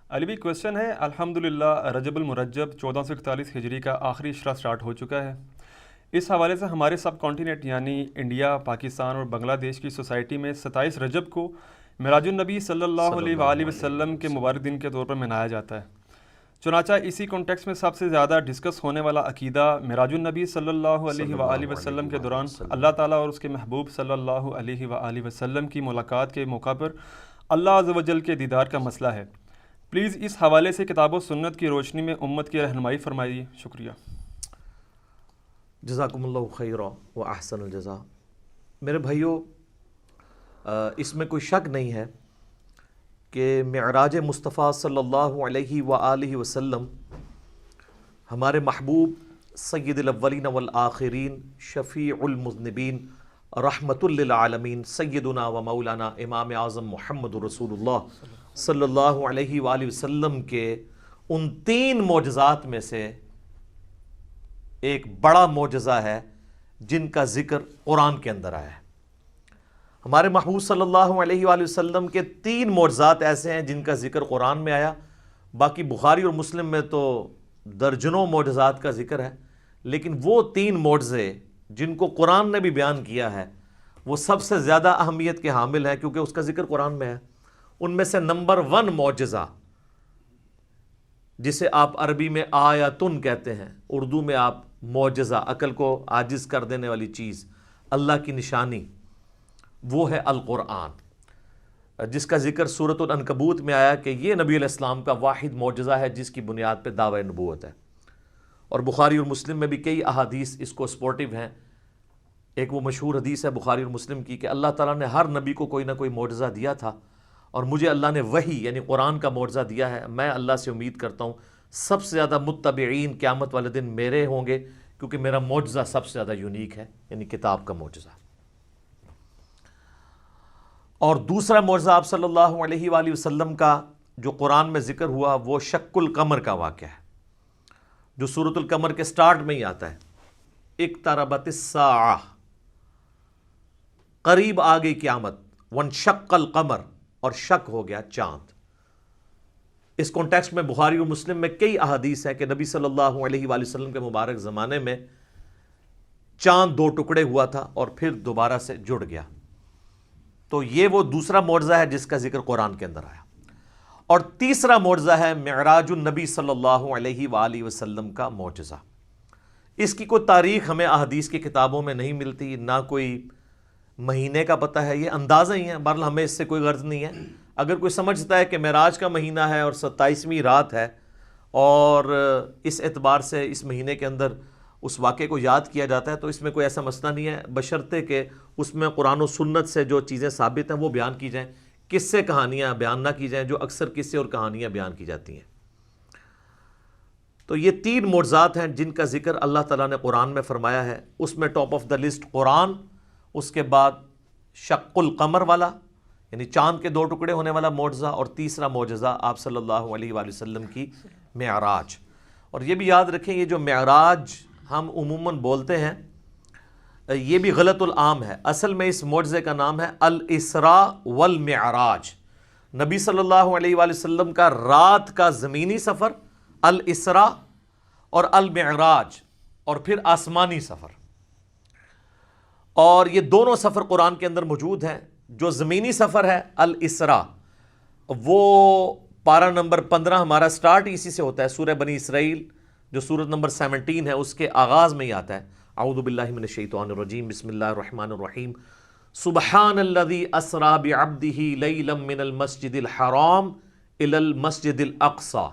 علی بھی کوشچن ہے، الحمدللہ رجب المرجب 1441 ہجری کا آخری اشرا سٹارٹ ہو چکا ہے۔ اس حوالے سے ہمارے سب کانٹیننٹ یعنی انڈیا، پاکستان اور بنگلہ دیش کی سوسائٹی میں 27 رجب کو معراج النبی صلی اللہ صلی علیہ اللہ وآلہ علیہ وسلم کے وسلم۔ مبارک دن کے طور پر منایا جاتا ہے۔ چنانچہ اسی کانٹیکس میں سب سے زیادہ ڈسکس ہونے والا عقیدہ معراج النبی صلی اللہ علیہ صلی وآلہ اللہ وسلم علیہ کے وآلہ دوران وسلم۔ اللہ تعالیٰ اور اس کے محبوب صلی اللہ علیہ وآلہ وسلم کی ملاقات کے موقع پر اللہ عز و جل کے دیدار کا مسئلہ ہے۔ پلیز اس حوالے سے کتاب و سنت کی روشنی میں امت کی رہنمائی فرمائیے، شکریہ۔ جزاکم اللہ خیرا و احسن الجزا۔ میرے بھائیوں، اس میں کوئی شک نہیں ہے کہ معراج مصطفیٰ صلی اللہ علیہ وآلہ وسلم ہمارے محبوب سید الاولین والآخرین، شفیع المذنبین، رحمت للعالمین، سیدنا و مولانا امام اعظم محمد رسول اللہ صلی اللہ علیہ وآلہ وسلم کے ان 3 معجزات میں سے ایک بڑا معجزہ ہے جن کا ذکر قرآن کے اندر آیا ہے۔ ہمارے محبوب صلی اللہ علیہ وآلہ وسلم کے 3 معجزات ایسے ہیں جن کا ذکر قرآن میں آیا، باقی بخاری اور مسلم میں تو درجنوں معجزات کا ذکر ہے، لیکن وہ 3 معجزے جن کو قرآن نے بھی بیان کیا ہے وہ سب سے زیادہ اہمیت کے حامل ہیں کیونکہ اس کا ذکر قرآن میں ہے۔ ان میں سے نمبر 1 معجزہ، جسے آپ عربی میں آیتن کہتے ہیں، اردو میں آپ معجزہ، عقل کو عاجز کر دینے والی چیز، اللہ کی نشانی، وہ ہے القرآن، جس کا ذکر سورۃ العنکبوت میں آیا کہ یہ نبی علیہ السلام کا واحد معجزہ ہے جس کی بنیاد پہ دعوی نبوت ہے۔ اور بخاری اور مسلم میں بھی کئی احادیث اس کو سپورٹیو ہیں۔ ایک وہ مشہور حدیث ہے بخاری اور مسلم کی کہ اللہ تعالیٰ نے ہر نبی کو کوئی نہ کوئی معجزہ دیا تھا، اور مجھے اللہ نے وحی یعنی قرآن کا معجزہ دیا ہے۔ میں اللہ سے امید کرتا ہوں سب سے زیادہ متبعین قیامت والے دن میرے ہوں گے، کیونکہ میرا معجزہ سب سے زیادہ یونیک ہے، یعنی کتاب کا معجزہ۔ اور دوسرا معجزہ آپ صلی اللہ علیہ وآلہ وسلم کا جو قرآن میں ذکر ہوا وہ شق القمر کا واقعہ ہے، جو سورۃ القمر کے سٹارٹ میں ہی آتا ہے، اقتربت الساعہ، قریب آ گئی قیامت، وانشق القمر، اور شک ہو گیا چاند۔ اس کانٹیکسٹ میں بخاری اور مسلم میں کئی احادیث ہیں کہ نبی صلی اللہ علیہ وآلہ وسلم کے مبارک زمانے میں چاند 2 ٹکڑے ہوا تھا اور پھر دوبارہ سے جڑ گیا۔ تو یہ وہ دوسرا معجزہ ہے جس کا ذکر قرآن کے اندر آیا۔ اور تیسرا معجزہ ہے معراج النبی صلی اللہ علیہ وآلہ وسلم کا معجزہ۔ اس کی کوئی تاریخ ہمیں احادیث کی کتابوں میں نہیں ملتی، نہ کوئی مہینے کا پتہ ہے، یہ اندازہ ہی ہے، بہرحال ہمیں اس سے کوئی غرض نہیں ہے۔ اگر کوئی سمجھتا ہے کہ معراج کا مہینہ ہے اور 27ویں رات ہے اور اس اعتبار سے اس مہینے کے اندر اس واقعے کو یاد کیا جاتا ہے تو اس میں کوئی ایسا مسئلہ نہیں ہے، بشرطے کہ اس میں قرآن و سنت سے جو چیزیں ثابت ہیں وہ بیان کی جائیں، قصے کہانیاں بیان نہ کی جائیں جو اکثر قصے اور کہانیاں بیان کی جاتی ہیں۔ تو یہ 3 معجزات ہیں جن کا ذکر اللہ تعالیٰ نے قرآن میں فرمایا ہے۔ اس میں ٹاپ آف دا لسٹ قرآن، اس کے بعد شق القمر والا یعنی چاند کے 2 ٹکڑے ہونے والا معجزہ، اور تیسرا معجزہ آپ صلی اللہ علیہ وآلہ وسلم کی معراج۔ اور یہ بھی یاد رکھیں، یہ جو معراج ہم عموماً بولتے ہیں یہ بھی غلط العام ہے۔ اصل میں اس معجزے کا نام ہے الاسراء والمعراج، نبی صلی اللہ علیہ وآلہ وسلم کا رات کا زمینی سفر الاسراء، اور المعراج اور پھر آسمانی سفر۔ اور یہ دونوں سفر قرآن کے اندر موجود ہیں۔ جو زمینی سفر ہے الاسراء، وہ پارہ نمبر 15 ہمارا سٹارٹ اسی سے ہوتا ہے، سورہ بنی اسرائیل جو سورت نمبر 17 ہے اس کے آغاز میں ہی آتا ہے، اعوذ باللہ من الشیطان الرجیم، بسم اللہ الرحمن الرحیم، سبحان الذی اسری بعبدہ لیلا من المسجد الحرام الی المسجد الاقصی،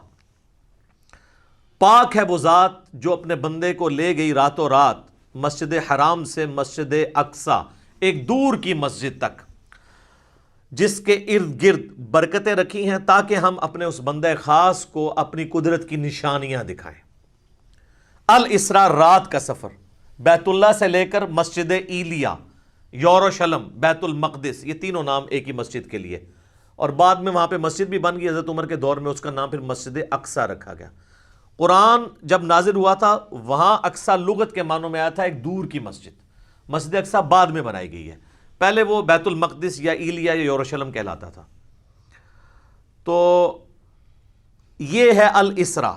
پاک ہے وہ ذات جو اپنے بندے کو لے گئی راتوں رات مسجد حرام سے مسجد اقصی، ایک دور کی مسجد تک، جس کے ارد گرد برکتیں رکھی ہیں تاکہ ہم اپنے اس بندے خاص کو اپنی قدرت کی نشانیاں دکھائیں۔ الاسراء رات کا سفر، بیت اللہ سے لے کر مسجد ایلیا، یروشلم، بیت المقدس، یہ تینوں نام ایک ہی مسجد کے لیے، اور بعد میں وہاں پہ مسجد بھی بن گئی، حضرت عمر کے دور میں اس کا نام پھر مسجد اقصی رکھا گیا۔ قرآن جب نازل ہوا تھا وہاں اقصی لغت کے معنوں میں آیا تھا ایک دور کی مسجد، مسجد اقصی بعد میں بنائی گئی ہے، پہلے وہ بیت المقدس یا ایلیا یا یروشلم کہلاتا تھا۔ تو یہ ہے الاسرا،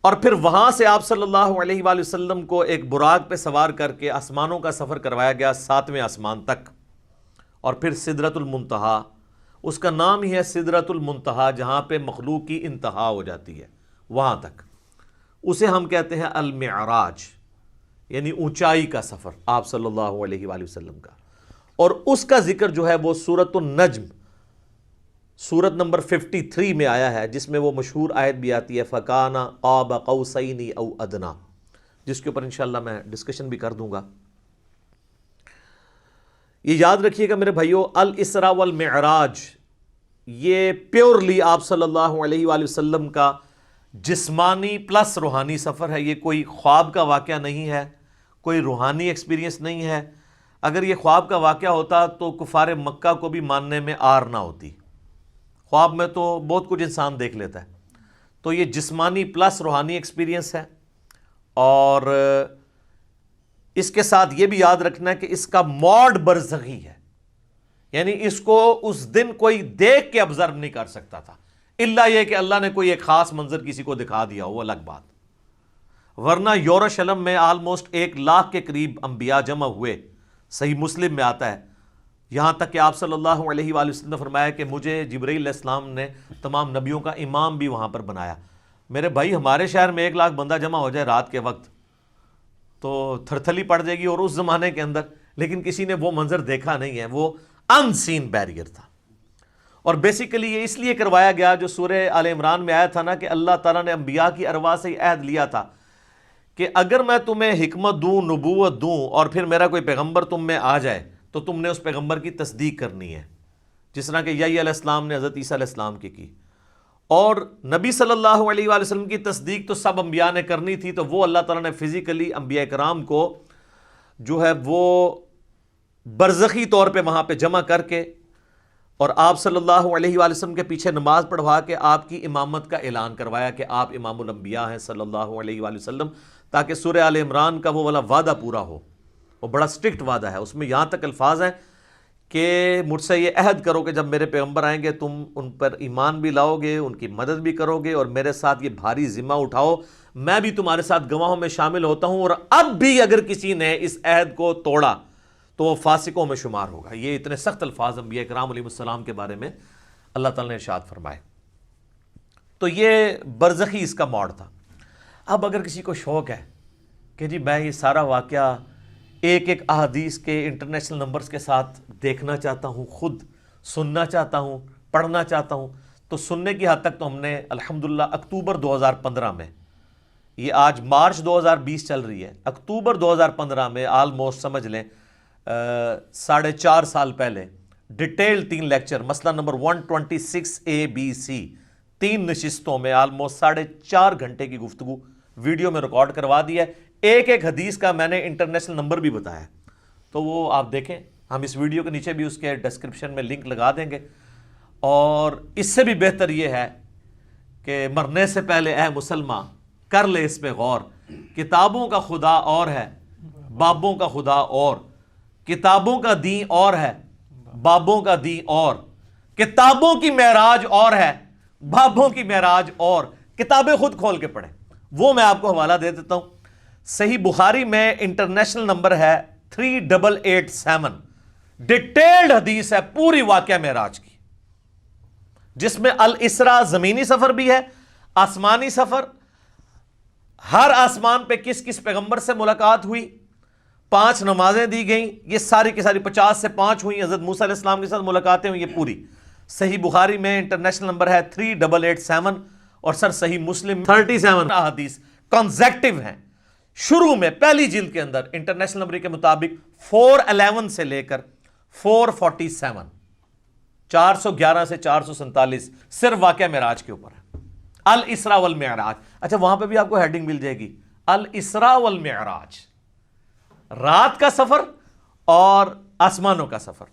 اور پھر وہاں سے آپ صلی اللہ علیہ وآلہ وسلم کو ایک براق پہ سوار کر کے آسمانوں کا سفر کروایا گیا 7ویں آسمان تک، اور پھر سدرۃ المنتہا، اس کا نام ہی ہے سدرۃ المنتہا، جہاں پہ مخلوق کی انتہا ہو جاتی ہے، وہاں تک، اسے ہم کہتے ہیں المعراج، یعنی اونچائی کا سفر آپ صلی اللہ علیہ وآلہ وسلم کا۔ اور اس کا ذکر جو ہے وہ سورۃ النجم، سورت نمبر 53 میں آیا ہے، جس میں وہ مشہور آیت بھی آتی ہے فَكَانَ قَابَ قَوْسَيْنِ أَوْ أَدْنَىٰ، جس کے اوپر انشاءاللہ میں ڈسکشن بھی کر دوں گا۔ یہ یاد رکھیے گا میرے بھائیو، الاسراء والمعراج یہ پیورلی آپ صلی اللہ علیہ وآلہ وسلم کا جسمانی پلس روحانی سفر ہے۔ یہ کوئی خواب کا واقعہ نہیں ہے، کوئی روحانی ایکسپیرینس نہیں ہے۔ اگر یہ خواب کا واقعہ ہوتا تو کفار مکہ کو بھی ماننے میں آر نہ ہوتی۔ خواب میں تو بہت کچھ انسان دیکھ لیتا ہے، تو یہ جسمانی پلس روحانی ایکسپیرینس ہے۔ اور اس کے ساتھ یہ بھی یاد رکھنا ہے کہ اس کا موڈ برزخی ہے، یعنی اس کو اس دن کوئی دیکھ کے آبزرو نہیں کر سکتا تھا، الا یہ کہ اللہ نے کوئی ایک خاص منظر کسی کو دکھا دیا ہو، وہ الگ بات۔ ورنہ یروشلم میں آلموسٹ 1,00,000 کے قریب انبیاء جمع ہوئے، صحیح مسلم میں آتا ہے، یہاں تک کہ آپ صلی اللہ علیہ وآلہ وسلم نے فرمایا کہ مجھے جبرائیل علیہ السلام نے تمام نبیوں کا امام بھی وہاں پر بنایا۔ میرے بھائی ہمارے شہر میں 1,00,000 بندہ جمع ہو جائے رات کے وقت تو تھرتھلی پڑ جائے گی، اور اس زمانے کے اندر لیکن کسی نے وہ منظر دیکھا نہیں ہے، وہ ان سین بیریئر تھا۔ اور بیسیکلی یہ اس لیے کروایا گیا، جو سورہ آل عمران میں آیا تھا نا کہ اللہ تعالیٰ نے انبیاء کی ارواح سے عہد لیا تھا کہ اگر میں تمہیں حکمت دوں، نبوت دوں، اور پھر میرا کوئی پیغمبر تم میں آ جائے تو تم نے اس پیغمبر کی تصدیق کرنی ہے، جس طرح کہ یحییٰ علیہ السلام نے حضرت عیسیٰ علیہ السلام کی۔ اور نبی صلی اللہ علیہ وآلہ وسلم کی تصدیق تو سب انبیاء نے کرنی تھی، تو وہ اللہ تعالیٰ نے فزیکلی انبیاء کرام کو جو ہے وہ برزخی طور پہ وہاں پہ جمع کر کے اور آپ صلی اللہ علیہ وآلہ وسلم کے پیچھے نماز پڑھوا کے آپ کی امامت کا اعلان کروایا کہ آپ امام الانبیاء ہیں صلی اللہ علیہ وآلہ وسلم، تاکہ سورہ آل عمران کا وہ والا وعدہ پورا ہو۔ وہ بڑا سٹرکٹ وعدہ ہے، اس میں یہاں تک الفاظ ہیں کہ مجھ سے یہ عہد کرو کہ جب میرے پیغمبر آئیں گے تم ان پر ایمان بھی لاؤ گے، ان کی مدد بھی کرو گے، اور میرے ساتھ یہ بھاری ذمہ اٹھاؤ، میں بھی تمہارے ساتھ گواہوں میں شامل ہوتا ہوں، اور اب بھی اگر کسی نے اس عہد کو توڑا تو وہ فاسقوں میں شمار ہوگا۔ یہ اتنے سخت الفاظ انبیاء کرام علیہ السلام کے بارے میں اللہ تعالیٰ نے ارشاد فرمائے۔ تو یہ برزخی اس کا موڈ تھا۔ اب اگر کسی کو شوق ہے کہ جی میں یہ سارا واقعہ ایک ایک احادیث کے انٹرنیشنل نمبرز کے ساتھ دیکھنا چاہتا ہوں، خود سننا چاہتا ہوں، پڑھنا چاہتا ہوں، تو سننے کی حد تک تو ہم نے الحمدللہ اکتوبر 2015 میں، یہ آج مارچ 2020 چل رہی ہے، اکتوبر 2015 میں آلموسٹ سمجھ لیں 4.5 سال پہلے ڈیٹیل 3 لیکچر، مسئلہ نمبر 126 ABC، 3 نشستوں میں آلموسٹ 4.5 گھنٹے کی گفتگو ویڈیو میں ریکارڈ کروا دی ہے۔ ایک ایک حدیث کا میں نے انٹرنیشنل نمبر بھی بتایا، تو وہ آپ دیکھیں، ہم اس ویڈیو کے نیچے بھی اس کے ڈسکرپشن میں لنک لگا دیں گے۔ اور اس سے بھی بہتر یہ ہے کہ مرنے سے پہلے اے مسلمان کر لے اس پہ غور، کتابوں کا خدا اور ہے، بابوں کا خدا اور، کتابوں کا دین اور ہے، بابوں کا دین اور، کتابوں کی معراج اور ہے، بابوں کی معراج اور۔ کتابیں خود کھول کے پڑھیں، وہ میں آپ کو حوالہ دے دیتا ہوں۔ صحیح بخاری میں انٹرنیشنل نمبر ہے 3887، ڈیٹیلڈ حدیث ہے پوری واقعہ معراج کی، جس میں الاسراء زمینی سفر بھی ہے، آسمانی سفر، ہر آسمان پہ کس کس پیغمبر سے ملاقات ہوئی، 5 نمازیں دی گئیں، یہ ساری کی ساری 50 سے 5 ہوئی، حضرت موسیٰ علیہ السلام کے ساتھ ملاقاتیں ہوئی، یہ پوری صحیح بخاری میں انٹرنیشنل نمبر ہے 3887، اور سر صحیح مسلم 37 احادیث کنزیکٹیو ہیں۔ شروع میں پہلی جلد کے اندر انٹرنیشنل نمبر کے مطابق 411 سے لے کر 447، 411 سے 447 صرف واقعہ معراج کے اوپر ہے، الاسراء والمعراج۔ اچھا وہاں پہ بھی آپ کو ہیڈنگ مل جائے گی، الاسراء والمعراج، رات کا سفر اور آسمانوں کا سفر۔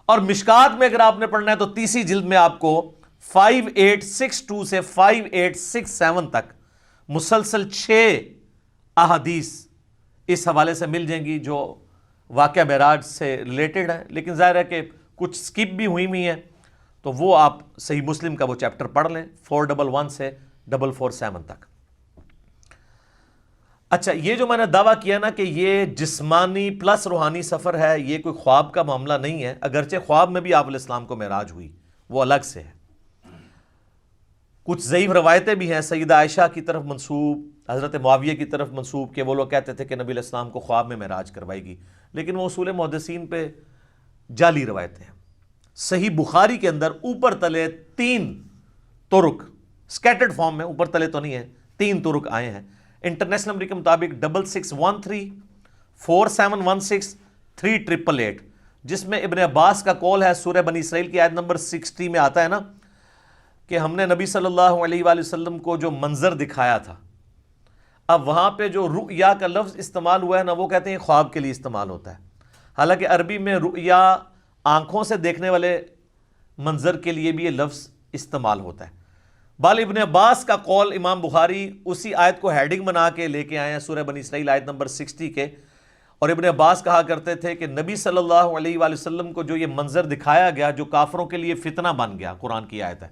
اور مشکات میں اگر آپ نے پڑھنا ہے تو تیسری جلد میں آپ کو 5862 سے 5867 تک مسلسل 6 احادیث اس حوالے سے مل جائیں گی جو واقعہ معراج سے ریلیٹڈ ہے، لیکن ظاہر ہے کہ کچھ سکپ بھی ہوئی ہیں، تو وہ آپ صحیح مسلم کا وہ چیپٹر پڑھ لیں 411 سے 447 تک۔ اچھا، یہ جو میں نے دعویٰ کیا نا کہ یہ جسمانی پلس روحانی سفر ہے، یہ کوئی خواب کا معاملہ نہیں ہے، اگرچہ خواب میں بھی آپ علیہ السلام کو معراج ہوئی، وہ الگ سے ہے۔ کچھ ضعیف روایتیں بھی ہیں سیدہ عائشہ کی طرف منسوب، حضرت معاویہ کی طرف منسوب، کہ وہ لوگ کہتے تھے کہ نبی علیہ السلام کو خواب میں معراج کروائی گی، لیکن وہ اصول محدثین پہ جعلی روایتیں ہیں۔ صحیح بخاری کے اندر اوپر تلے 3 طرق سکیٹرڈ فارم میں، اوپر تلے تو نہیں ہے، 3 طرق آئے ہیں۔ انٹرنیشنل نمبر کے مطابق 6613 4716 3888، جس میں ابن عباس کا قول ہے، سورہ بنی اسرائیل کی آیت نمبر 60 میں آتا ہے نا کہ ہم نے نبی صلی اللہ علیہ وآلہ وسلم کو جو منظر دکھایا تھا۔ اب وہاں پہ جو رؤیا کا لفظ استعمال ہوا ہے نا، وہ کہتے ہیں خواب کے لیے استعمال ہوتا ہے، حالانکہ عربی میں رؤیا آنکھوں سے دیکھنے والے منظر کے لیے بھی یہ لفظ استعمال ہوتا ہے۔ بال ابن عباس کا قول امام بخاری اسی آیت کو ہیڈنگ بنا کے لے کے آئے ہیں، سورہ بنی اسرائیل آیت نمبر 60 کے، اور ابن عباس کہا کرتے تھے کہ نبی صلی اللہ علیہ وآلہ وسلم کو جو یہ منظر دکھایا گیا جو کافروں کے لیے فتنہ بن گیا، قرآن کی آیت ہے۔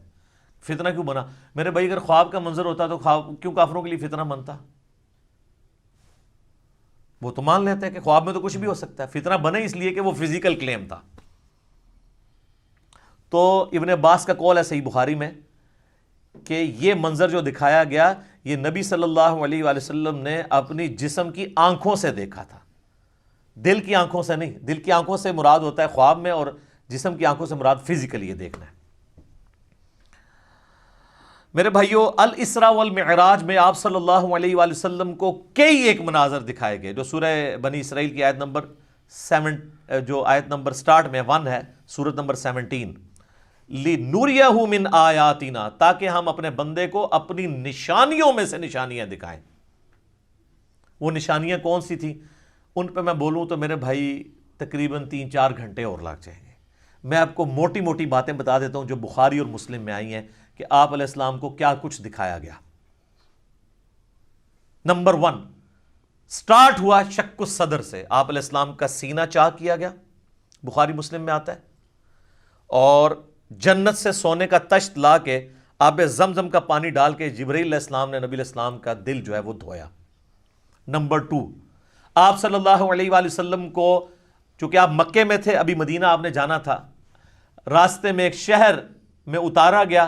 فتنہ کیوں بنا؟ میرے بھائی اگر خواب کا منظر ہوتا تو خواب کیوں کافروں کے لیے فتنہ بنتا؟ وہ تو مان لیتے ہیں کہ خواب میں تو کچھ بھی ہو سکتا ہے، فتنہ بنے اس لیے کہ وہ فزیکل کلیم تھا۔ تو ابن عباس کا قول ہے صحیح بخاری میں کہ یہ منظر جو دکھایا گیا یہ نبی صلی اللہ علیہ وآلہ وسلم نے اپنی جسم کی آنکھوں سے دیکھا تھا، دل کی آنکھوں سے نہیں۔ دل کی آنکھوں سے مراد ہوتا ہے خواب میں، اور جسم کی آنکھوں سے مراد فزیکلی یہ دیکھنا ہے۔ میرے بھائیو، الاسراء والمعراج میں آپ صلی اللہ علیہ وآلہ وسلم کو کئی ایک مناظر دکھائے گئے، جو سورہ بنی اسرائیل کی آیت نمبر 7 جو آیت نمبر سٹارٹ میں 1 ہے، سورت نمبر 17، لِنُرِيَهُ مِنْ آیاتنا، تاکہ ہم اپنے بندے کو اپنی نشانیوں میں سے نشانیاں دکھائیں۔ وہ نشانیاں کون سی تھیں؟ ان پہ میں بولوں تو میرے بھائی تقریباً 3-4 گھنٹے اور لگ جائیں گے۔ میں آپ کو موٹی موٹی باتیں بتا دیتا ہوں جو بخاری اور مسلم میں آئی ہیں کہ آپ علیہ السلام کو کیا کچھ دکھایا گیا۔ نمبر 1، سٹارٹ ہوا شق الصدر سے، آپ علیہ السلام کا سینہ چاک کیا گیا، بخاری مسلم میں آتا ہے، اور جنت سے سونے کا تشت لا کے آب زمزم کا پانی ڈال کے جبرائیل علیہ السلام نے نبی علیہ السلام کا دل جو ہے وہ دھویا۔ نمبر 2، آپ صلی اللہ علیہ وآلہ وسلم کو، چونکہ آپ مکے میں تھے، ابھی مدینہ آپ نے جانا تھا، راستے میں ایک شہر میں اتارا گیا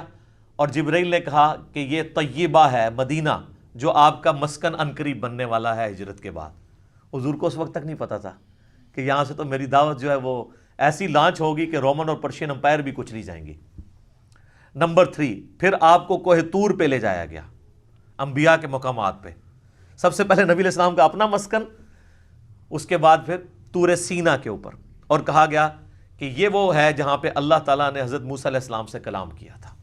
اور جبرائیل نے کہا کہ یہ طیبہ ہے، مدینہ، جو آپ کا مسکن عنقریب بننے والا ہے ہجرت کے بعد۔ حضور کو اس وقت تک نہیں پتا تھا کہ یہاں سے تو میری دعوت جو ہے وہ ایسی لانچ ہوگی کہ رومن اور پرشین امپائر بھی کچھ نہیں جائیں گی۔ نمبر 3، پھر آپ کو کوہ طور پہ لے جایا گیا، انبیاء کے مقامات پہ۔ سب سے پہلے نبی علیہ السلام کا اپنا مسکن، اس کے بعد پھر طور سینا کے اوپر، اور کہا گیا کہ یہ وہ ہے جہاں پہ اللہ تعالیٰ نے حضرت موسیٰ علیہ السلام سے کلام کیا تھا۔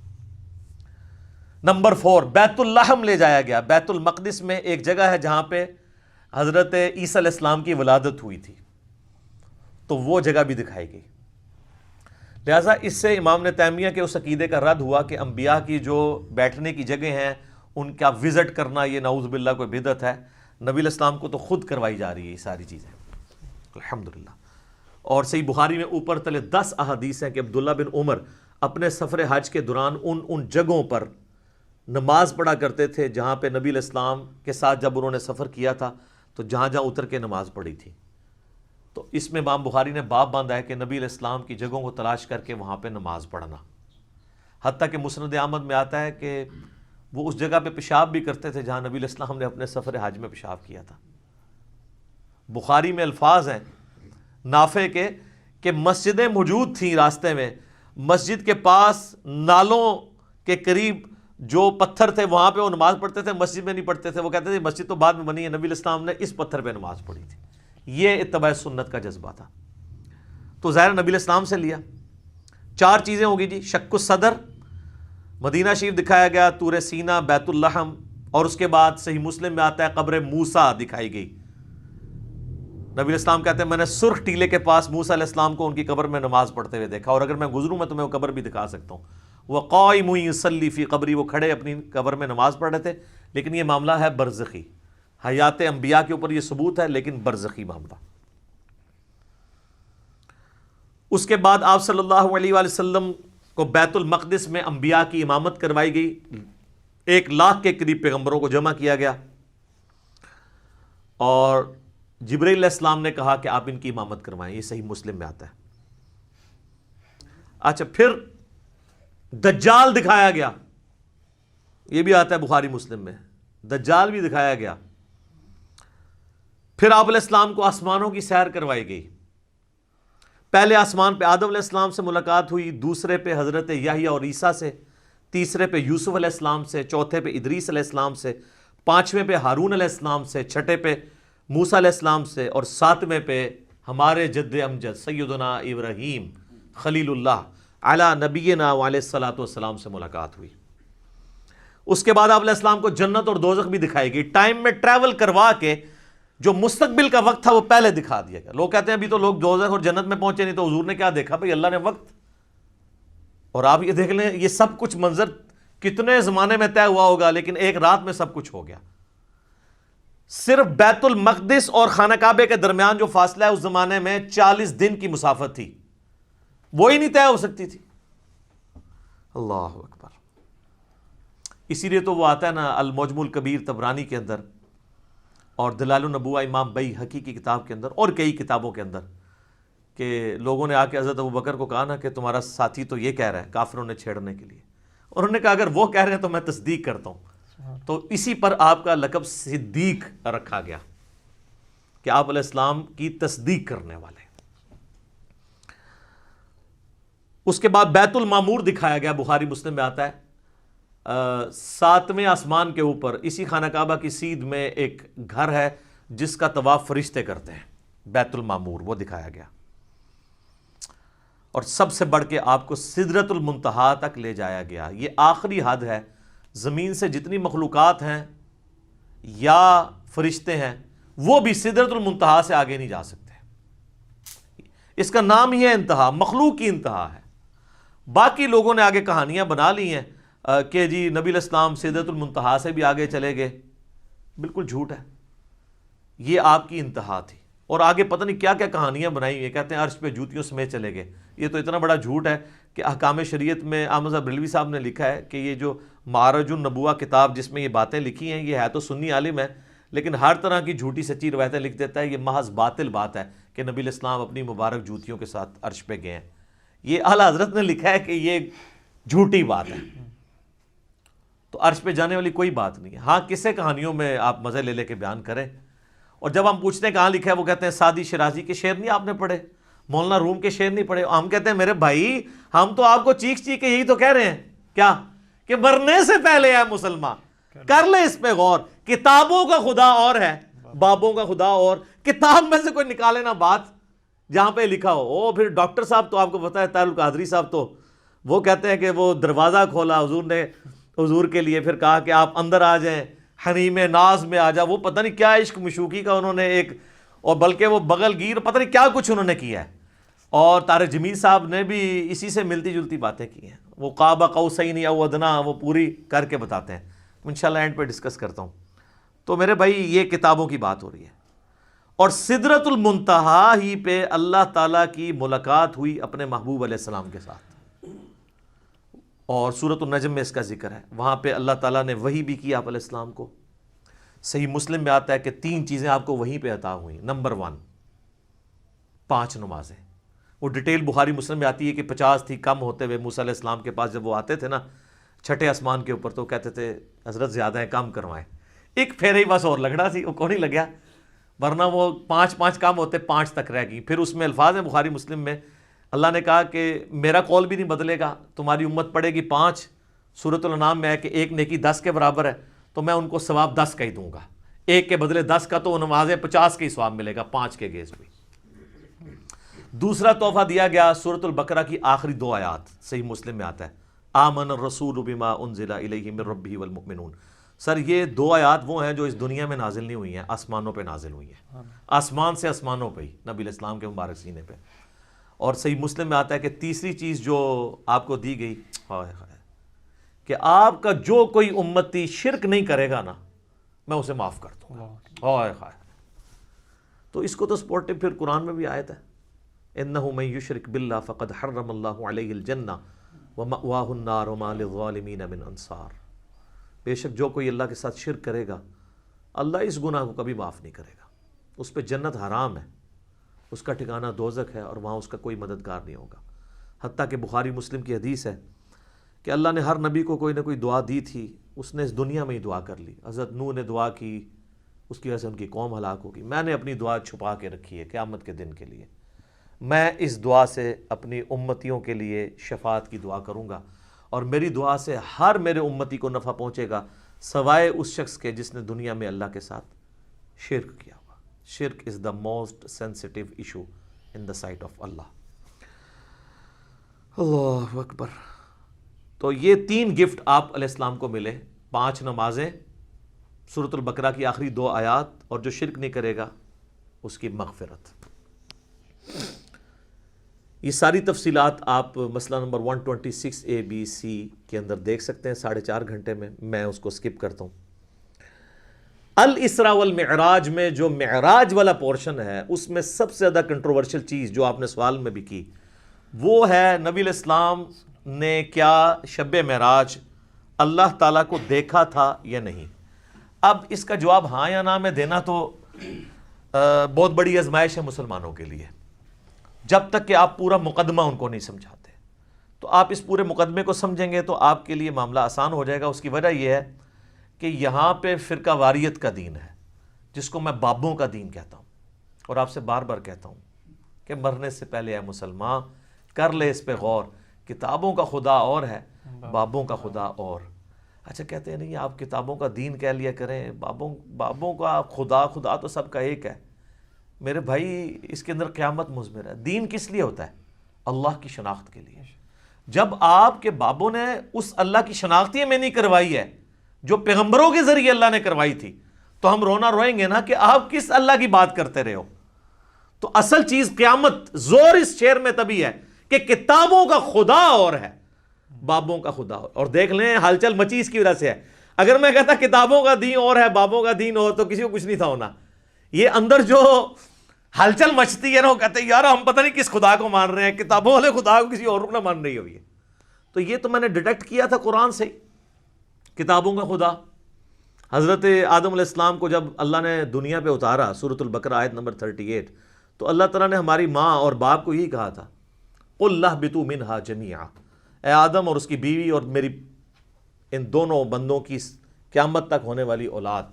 نمبر 4، بیت اللحم لے جایا گیا۔ بیت المقدس میں ایک جگہ ہے جہاں پہ حضرت عیسیٰ علیہ السلام کی ولادت ہوئی تھی، تو وہ جگہ بھی دکھائی گئی۔ لہٰذا اس سے امام ابن تیمیہ کے اس عقیدے کا رد ہوا کہ انبیاء کی جو بیٹھنے کی جگہ ہیں ان کا وزٹ کرنا یہ نعوذ باللہ کوئی بدعت ہے۔ نبی علیہ السلام کو تو خود کروائی جا رہی ہے یہ ساری چیزیں، الحمدللہ۔ اور صحیح بخاری میں اوپر تلے 10 احادیث ہیں کہ عبداللہ بن عمر اپنے سفر حج کے دوران ان جگہوں پر نماز پڑھا کرتے تھے جہاں پہ نبی علیہ السلام کے ساتھ جب انہوں نے سفر کیا تھا تو جہاں جہاں اتر کے نماز پڑھی تھی۔ تو اس میں امام بخاری نے باب باندھا ہے کہ نبی علیہ السلام کی جگہوں کو تلاش کر کے وہاں پہ نماز پڑھنا، حتیٰ کہ مسند احمد میں آتا ہے کہ وہ اس جگہ پہ پیشاب بھی کرتے تھے جہاں نبی علیہ السلام نے اپنے سفر حج میں پیشاب کیا تھا۔ بخاری میں الفاظ ہیں نافع کے کہ مسجدیں موجود تھیں راستے میں، مسجد کے پاس نالوں کے قریب جو پتھر تھے وہاں پہ وہ نماز پڑھتے تھے، مسجد میں نہیں پڑھتے تھے۔ وہ کہتے تھے مسجد تو بعد میں بنی ہے، نبی علیہ السلام نے اس پتھر پہ نماز پڑھی تھی۔ یہ اتباع سنت کا جذبہ تھا۔ تو ظاہر نبی علیہ السلام سے لیا۔ 4 چیزیں ہوگی جی، شق الصدر، مدینہ شریف دکھایا گیا، طور سینا، بیت اللحم، اور اس کے بعد صحیح مسلم میں آتا ہے قبر موسیٰ دکھائی گئی۔ نبی علیہ السلام کہتے ہیں میں نے سرخ ٹیلے کے پاس موسیٰ علیہ السلام کو ان کی قبر میں نماز پڑھتے ہوئے دیکھا، اور اگر میں گزروں میں تمہیں وہ قبر بھی دکھا سکتا ہوں۔ وہ قائم یصلی فی قبری، وہ کھڑے اپنی قبر میں نماز پڑھ رہے تھے، لیکن یہ معاملہ ہے برزخی، حیات انبیاء کے اوپر یہ ثبوت ہے لیکن برزخی معاملہ۔ اس کے بعد آپ صلی اللہ علیہ وآلہ وسلم کو بیت المقدس میں انبیاء کی امامت کروائی گئی، 1,00,000 کے قریب پیغمبروں کو جمع کیا گیا، اور جبرائیل علیہ السلام نے کہا کہ آپ ان کی امامت کروائیں. یہ صحیح مسلم میں آتا ہے. اچھا، پھر دجال دکھایا گیا، یہ بھی آتا ہے بخاری مسلم میں، دجال بھی دکھایا گیا. پھر آپ علیہ السلام کو آسمانوں کی سیر کروائی گئی. پہلے آسمان پہ آدم علیہ السلام سے ملاقات ہوئی، دوسرے پہ حضرت یحییٰ اور عیسیٰ سے، تیسرے پہ یوسف علیہ السلام سے، چوتھے پہ ادریس علیہ السلام سے، پانچویں پہ ہارون علیہ السلام سے، چھٹے پہ موسیٰ علیہ السلام سے، اور ساتویں پہ ہمارے جد امجد سیدنا ابراہیم خلیل اللہ علی نبینا علیہ الصلوۃ والسلام سے ملاقات ہوئی. اس کے بعد آپ علیہ السلام کو جنت اور دوزخ بھی دکھائی گئی، ٹائم میں ٹریول کروا کے جو مستقبل کا وقت تھا وہ پہلے دکھا دیا گیا. لوگ کہتے ہیں ابھی تو لوگ دوزخ اور جنت میں پہنچے نہیں، تو حضور نے کیا دیکھا؟ بھئی اللہ نے وقت. اور آپ یہ دیکھ لیں، یہ سب کچھ منظر کتنے زمانے میں طے ہوا ہوگا، لیکن ایک رات میں سب کچھ ہو گیا. صرف بیت المقدس اور خانہ کعبے کے درمیان جو فاصلہ ہے اس زمانے میں 40 دن کی مسافت تھی، وہی نہیں طے ہو سکتی تھی. اللہ اکبر. اسی لیے تو وہ آتا ہے نا المعجم الکبیر طبرانی کے اندر، اور دلائل النبوہ امام بیہقی کی کتاب کے اندر، اور کئی کتابوں کے اندر، کہ لوگوں نے آ کے حضرت ابوبکر کو کہا نا کہ تمہارا ساتھی تو یہ کہہ رہا ہے کافروں نے چھیڑنے کے لیے، اور انہوں نے کہا اگر وہ کہہ رہے ہیں تو میں تصدیق کرتا ہوں. تو اسی پر آپ کا لقب صدیق رکھا گیا کہ آپ علیہ السلام کی تصدیق کرنے والے. اس کے بعد بیت المعمور دکھایا گیا، بخاری مسلم میں آتا ہے. 7ویں آسمان کے اوپر اسی خانہ کعبہ کی سیدھ میں ایک گھر ہے جس کا طواف فرشتے کرتے ہیں، بیت المعمور، وہ دکھایا گیا. اور سب سے بڑھ کے آپ کو سدرۃ المنتہا تک لے جایا گیا. یہ آخری حد ہے. زمین سے جتنی مخلوقات ہیں یا فرشتے ہیں وہ بھی سدرۃ المنتہا سے آگے نہیں جا سکتے. اس کا نام ہی ہے انتہا، مخلوق کی انتہا ہے. باقی لوگوں نے آگے کہانیاں بنا لی ہیں کہ جی نبی علیہ السلام سدرۃ المنتہا سے بھی آگے چلے گئے. بالکل جھوٹ ہے. یہ آپ کی انتہا تھی، اور آگے پتہ نہیں کیا کیا کہانیاں بنائی ہوئی. کہتے ہیں عرش پہ جوتیوں سمیت چلے گئے. یہ تو اتنا بڑا جھوٹ ہے کہ احکام شریعت میں احمد صاحب بریلوی صاحب نے لکھا ہے کہ یہ جو معرج النبوہ کتاب جس میں یہ باتیں لکھی ہیں، یہ ہے تو سنی عالم ہے لیکن ہر طرح کی جھوٹی سچی روایتیں لکھ دیتا ہے. یہ محض باطل بات ہے کہ نبی علیہ السلام اپنی مبارک جوتیوں کے ساتھ عرش پہ گئے ہیں. یہ اعلیٰ حضرت نے لکھا ہے کہ یہ جھوٹی بات ہے. تو عرش پہ جانے والی کوئی بات نہیں ہے. ہاں قصے کہانیوں میں آپ مزے لے لے کے بیان کریں. اور جب ہم پوچھتے ہیں کہاں لکھا ہے، وہ کہتے ہیں سعدی شیرازی کے شعر نہیں آپ نے پڑھے، مولانا روم کے شعر نہیں پڑھے. ہم کہتے ہیں میرے بھائی ہم تو آپ کو چیخ چیخ کے یہی تو کہہ رہے ہیں کیا کہ مرنے سے پہلے ہے مسلمان، کر لے اس پہ غور. کتابوں کا خدا اور ہے، بابوں کا خدا اور. کتاب میں سے کوئی نکالے نا بات جہاں پہ لکھا ہو. پھر ڈاکٹر صاحب تو آپ کو پتا ہے طاہر القادری صاحب تو وہ کہتے ہیں کہ وہ دروازہ کھولا حضور نے حضور کے لیے، پھر کہا کہ آپ اندر آ جائیں، حریم ناز میں آ جا. وہ پتہ نہیں کیا عشق مشوقی کا انہوں نے ایک، اور بلکہ وہ بغل گیر پتہ نہیں کیا کچھ انہوں نے کیا ہے. اور طارق جمیل صاحب نے بھی اسی سے ملتی جلتی باتیں کی ہیں. وہ قاب قوسین او ادنا وہ پوری کر کے بتاتے ہیں. انشاءاللہ اینڈ پہ ڈسکس کرتا ہوں. تو میرے بھائی یہ کتابوں کی بات ہو رہی ہے. اور سدرۃ المنتہا ہی پہ اللہ تعالیٰ کی ملاقات ہوئی اپنے محبوب علیہ السلام کے ساتھ. اور سورۃ النجم میں اس کا ذکر ہے. وہاں پہ اللہ تعالیٰ نے وحی بھی کی آپ علیہ السلام کو. صحیح مسلم میں آتا ہے کہ 3 چیزیں آپ کو وہیں پہ عطا ہوئیں. نمبر 1 5 نمازیں. وہ ڈیٹیل بخاری مسلم میں آتی ہے کہ 50 تھی، کم ہوتے ہوئے موسیٰ علیہ السلام کے پاس جب وہ آتے تھے نا 6ٹھے آسمان کے اوپر، تو کہتے تھے حضرت زیادہ ہیں، کم کروائیں. ایک پھیرے ہی بس اور لگنا سی، وہ کون ہی لگیا، ورنہ وہ 5 کم ہوتے 5 تک رہ گئی. پھر اس میں الفاظ ہیں بخاری مسلم میں، اللہ نے کہا کہ میرا قول بھی نہیں بدلے گا، تمہاری امت پڑے گی 5. سورۃ الانعام میں ہے کہ 1 نیکی 10 کے برابر ہے، تو میں ان کو ثواب 10 کا ہی دوں گا. 1 کے بدلے 10 کا، تو نمازیں 50 کے ہی ثواب ملے گا 5 کے گیز بھی. دوسرا تحفہ دیا گیا سورۃ البقرہ کی آخری 2 آیات. صحیح مسلم میں آتا ہے آمن الرسول بما انزل الیہ من ربہ والمؤمنون. سر یہ 2 آیات وہ ہیں جو اس دنیا میں نازل نہیں ہوئی ہیں، آسمانوں پہ نازل ہوئی ہیں. آسمان سے آسمانوں پہ ہی نبی علیہ السلام کے مبارک سینے پہ. اور صحیح مسلم میں آتا ہے کہ تیسری چیز جو آپ کو دی گئی کہ آپ کا جو کوئی امتی شرک نہیں کرے گا نا میں اسے معاف کر دوں گا. تو اس کو تو سپورٹو پھر قرآن میں بھی آیت ہے انہ من یشرک باللہ فقد حرم اللہ علیہ الجنہ وَمَأْوَاهُ النَّارُ وَمَا لِلظَّالِمِينَ مِنْ انصار. بے شک جو کوئی اللہ کے ساتھ شرک کرے گا اللہ اس گناہ کو کبھی معاف نہیں کرے گا. اس پہ جنت حرام ہے، اس کا ٹھکانہ دوزخ ہے، اور وہاں اس کا کوئی مددگار نہیں ہوگا. حتیٰ کہ بخاری مسلم کی حدیث ہے کہ اللہ نے ہر نبی کو کوئی نہ کوئی دعا دی تھی، اس نے اس دنیا میں ہی دعا کر لی. حضرت نوح نے دعا کی، اس کی وجہ سے ان کی قوم ہلاک ہوگی. میں نے اپنی دعا چھپا کے رکھی ہے قیامت کے دن کے لیے. میں اس دعا سے اپنی امتیوں کے لیے شفاعت کی دعا کروں گا، اور میری دعا سے ہر میرے امتی کو نفع پہنچے گا سوائے اس شخص کے جس نے دنیا میں اللہ کے ساتھ شرک کیا ہوا. شرک is the most sensitive issue in the sight of Allah. اللہ اکبر. تو یہ 3 گفٹ آپ علیہ السلام کو ملے: 5 نمازیں، سورۃ البقرہ کی آخری 2 آیات، اور جو شرک نہیں کرے گا اس کی مغفرت. یہ ساری تفصیلات آپ مسئلہ نمبر 126 ABC کے اندر دیکھ سکتے ہیں 4.5 گھنٹے میں. میں اس کو سکپ کرتا ہوں. الاسراء والمعراج میں جو معراج والا پورشن ہے اس میں سب سے زیادہ کنٹروورشل چیز جو آپ نے سوال میں بھی کی وہ ہے نبی علیہ السلام نے کیا شب معراج اللہ تعالیٰ کو دیکھا تھا یا نہیں. اب اس کا جواب ہاں یا نہ میں دینا تو بہت بڑی آزمائش ہے مسلمانوں کے لیے. جب تک کہ آپ پورا مقدمہ ان کو نہیں سمجھاتے، تو آپ اس پورے مقدمے کو سمجھیں گے تو آپ کے لیے معاملہ آسان ہو جائے گا. اس کی وجہ یہ ہے کہ یہاں پہ فرقہ واریت کا دین ہے، جس کو میں بابوں کا دین کہتا ہوں. اور آپ سے بار بار کہتا ہوں کہ مرنے سے پہلے اے مسلمان کر لے اس پہ غور. کتابوں کا خدا اور ہے، بابوں کا خدا اور. اچھا کہتے ہیں نہیں آپ کتابوں کا دین کہہ لیا کریں، بابوں کا خدا تو سب کا ایک ہے. میرے بھائی اس کے اندر قیامت مضمر ہے. دین کس لیے ہوتا ہے؟ اللہ کی شناخت کے لیے. جب آپ کے بابوں نے اس اللہ کی شناخت ہی میں نہیں کروائی ہے جو پیغمبروں کے ذریعے اللہ نے کروائی تھی، تو ہم رونا روئیں گے نا کہ آپ کس اللہ کی بات کرتے رہے ہو. تو اصل چیز قیامت زور اس شعر میں تبھی ہے کہ کتابوں کا خدا اور ہے، بابوں کا خدا اور. دیکھ لیں ہلچل مچی اس کی وجہ سے ہے. اگر میں کہتا کتابوں کا دین اور ہے بابوں کا دین اور، تو کسی کو کچھ نہیں تھا ہونا. یہ اندر جو ہلچل مچتی ہے نا، وہ کہتے ہیں یار ہم پتہ نہیں کس خدا کو مان رہے ہیں، کتابوں والے خدا کو کسی اور کو نہ مان رہی ہوئی ہے. تو یہ تو میں نے ڈیٹیکٹ کیا تھا قرآن سے. کتابوں کا خدا حضرت آدم علیہ السلام کو جب اللہ نے دنیا پہ اتارا، سورۃ البقرہ آیت نمبر 38، تو اللہ تعالیٰ نے ہماری ماں اور باپ کو یہی کہا تھا قُلْ اهْبِطُوا مِنْهَا جَمِيعًا، اے آدم اور اس کی بیوی اور میری ان دونوں بندوں کی قیامت تک ہونے والی اولاد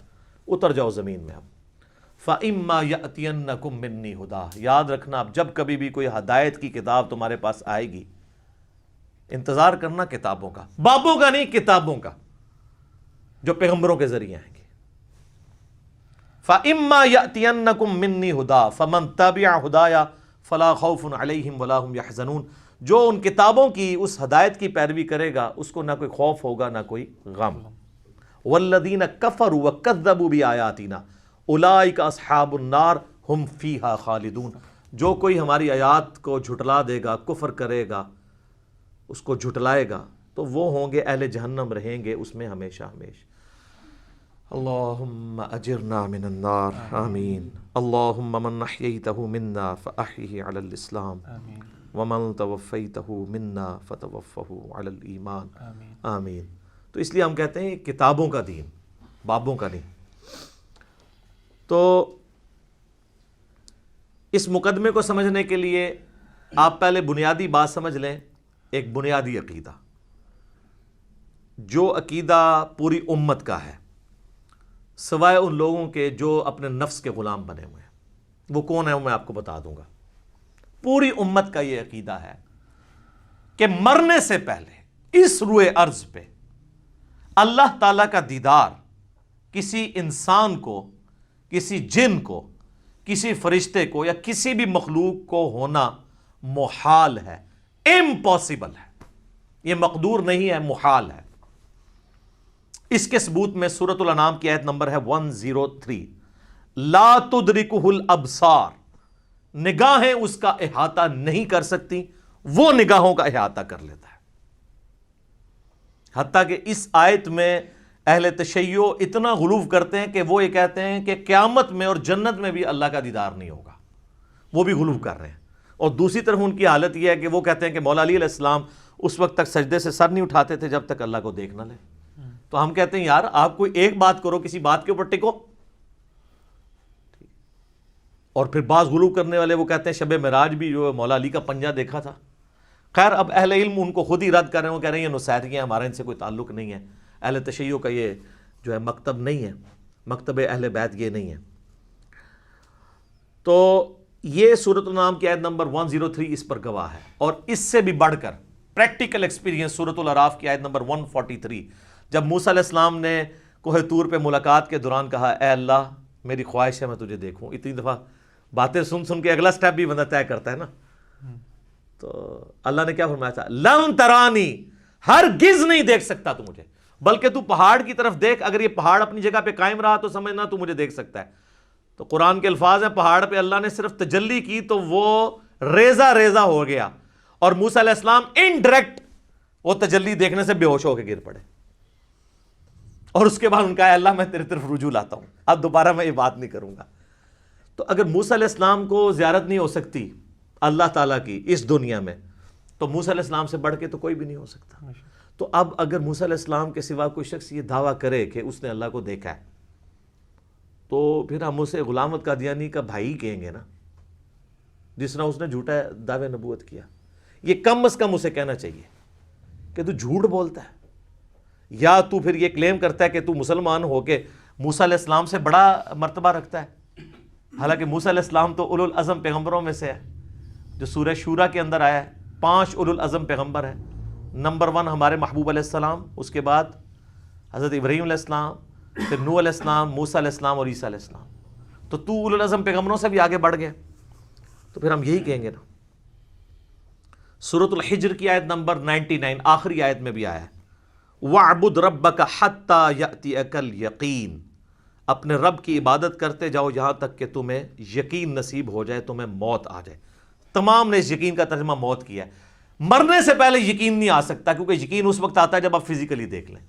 اتر جاؤ زمین میں. اب فَإِمَّا يَأْتِيَنَّكُم مِّنِّي هُدًى، یاد رکھنا اب جب کبھی بھی کوئی ہدایت کی کتاب تمہارے پاس آئے گی، انتظار کرنا کتابوں کا، بابوں کا نہیں، کتابوں کا جو پیغمبروں کے ذریعے آئیں گے. فَإِمَّا يَأْتِيَنَّكُم مِّنِّي هُدًى فَمَن تَبِعَ هُدَايَ فَلَا خَوْفٌ عَلَيْهِمْ وَلَا هُمْ يَحْزَنُونَ. جو ان کتابوں کی اس ہدایت کی پیروی کرے گا اس کو نہ کوئی خوف ہوگا نہ کوئی غم. وَالَّذِينَ كَفَرُوا وَكَذَّبُوا بِآيَاتِنَا اولئک اصحاب النار ہم فیہا خالدون. جو کوئی ہماری آیات کو جھٹلا دے گا، کفر کرے گا، اس کو جھٹلائے گا، تو وہ ہوں گے اہل جہنم، رہیں گے اس میں ہمیشہ ہمیشہ. اللہم اجرنا من النار. آمین. اللہم من احییتہ منا فاحیہ علی الاسلام ومن توفیتہ منا فتوفہ علی الایمان. آمین. تو اس لیے ہم کہتے ہیں کتابوں کا دین، بابوں کا نہیں. تو اس مقدمے کو سمجھنے کے لیے آپ پہلے بنیادی بات سمجھ لیں، ایک بنیادی عقیدہ، جو عقیدہ پوری امت کا ہے سوائے ان لوگوں کے جو اپنے نفس کے غلام بنے ہوئے ہیں. وہ کون ہے وہ میں آپ کو بتا دوں گا. پوری امت کا یہ عقیدہ ہے کہ مرنے سے پہلے اس روئے ارض پہ اللہ تعالیٰ کا دیدار کسی انسان کو، کسی جن کو، کسی فرشتے کو یا کسی بھی مخلوق کو ہونا محال ہے، امپاسبل ہے. یہ مقدور نہیں ہے، محال ہے. اس کے ثبوت میں سورۃ الانعام کی آیت نمبر ہے 103، لا تدرکہ الابصار، نگاہیں اس کا احاطہ نہیں کر سکتی، وہ نگاہوں کا احاطہ کر لیتا ہے. حتیٰ کہ اس آیت میں اہل تشیع اتنا غلو کرتے ہیں کہ وہ یہ کہتے ہیں کہ قیامت میں اور جنت میں بھی اللہ کا دیدار نہیں ہوگا. وہ بھی غلو کر رہے ہیں. اور دوسری طرف ان کی حالت یہ ہے کہ وہ کہتے ہیں کہ مولا علی علیہ السلام اس وقت تک سجدے سے سر نہیں اٹھاتے تھے جب تک اللہ کو دیکھ نہ لیں. تو ہم کہتے ہیں یار آپ کوئی ایک بات کرو, کسی بات کے اوپر ٹکو. اور پھر بعض غلو کرنے والے وہ کہتے ہیں شب معراج بھی جو مولا علی کا پنجہ دیکھا تھا. خیر اب اہل علم ان کو خود ہی رد کر رہے ہیں, وہ کہہ رہے ہیں یہ نصیحتیاں ہیں, ہمارا ان سے کوئی تعلق نہیں ہے, اہل تشیع کا یہ جو ہے مکتب نہیں ہے, مکتب اہل بیت یہ نہیں ہے. تو یہ سورۃ الانعام کی آیت نمبر 103 اس پر گواہ ہے. اور اس سے بھی بڑھ کر پریکٹیکل ایکسپیرینس سورۃ الاعراف کی آیت نمبر 143, جب موسیٰ علیہ السلام نے کوہ طور پہ ملاقات کے دوران کہا اے اللہ میری خواہش ہے میں تجھے دیکھوں. اتنی دفعہ باتیں سن سن کے اگلا سٹیپ بھی بندہ طے کرتا ہے نا. تو اللہ نے کیا فرمایا تھا, لن ترانی, ہرگز نہیں دیکھ سکتا تو مجھے, بلکہ تو پہاڑ کی طرف دیکھ, اگر یہ پہاڑ اپنی جگہ پہ قائم رہا تو سمجھنا تو مجھے دیکھ سکتا ہے. تو قرآن کے الفاظ ہیں پہاڑ پہ اللہ نے صرف تجلی کی تو وہ ریزہ ریزہ ہو گیا, اور موسیٰ علیہ السلام انڈائریکٹ وہ تجلی دیکھنے سے بے ہوش ہو کے گر پڑے. اور اس کے بعد ان کا اللہ میں تیرے طرف رجوع لاتا ہوں, اب دوبارہ میں یہ بات نہیں کروں گا. تو اگر موسیٰ علیہ السلام کو زیارت نہیں ہو سکتی اللہ تعالیٰ کی اس دنیا میں, تو موسیٰ علیہ السلام سے بڑھ کے تو کوئی بھی نہیں ہو سکتا. تو اب اگر موسیٰ علیہ السلام کے سوا کوئی شخص یہ دعویٰ کرے کہ اس نے اللہ کو دیکھا ہے, تو پھر ہم اسے غلام احمد قادیانی کا بھائی کہیں گے نا, جس طرح اس نے جھوٹا دعوے نبوت کیا. یہ کم از کم اسے کہنا چاہیے کہ تو جھوٹ بولتا ہے, یا تو پھر یہ کلیم کرتا ہے کہ تو مسلمان ہو کے موسیٰ علیہ السلام سے بڑا مرتبہ رکھتا ہے. حالانکہ موسیٰ علیہ السلام تو اولو العزم پیغمبروں میں سے ہے, جو سورہ شورا کے اندر آیا ہے. 5 اولو العزم پیغمبر ہیں. نمبر 1 ہمارے محبوب علیہ السلام, اس کے بعد حضرت ابراہیم علیہ السلام, پھر نوح علیہ السلام, موسیٰ علیہ السلام اور عیسیٰ علیہ السلام. تو اولو العزم پیغمبروں سے بھی آگے بڑھ گئے, تو پھر ہم یہی کہیں گے نا. سورۃ الحجر کی آیت نمبر 99 آخری آیت میں بھی آیا ہے, وَاعْبُدْ رَبَّكَ حَتَّى يَأْتِيَكَ الْيَقِينُ, اپنے رب کی عبادت کرتے جاؤ یہاں تک کہ تمہیں یقین نصیب ہو جائے, تمہیں موت آ جائے. تمام نے اس یقین کا ترجمہ موت کیا ہے. مرنے سے پہلے یقین نہیں آ سکتا, کیونکہ یقین اس وقت آتا ہے جب آپ فزیکلی دیکھ لیں.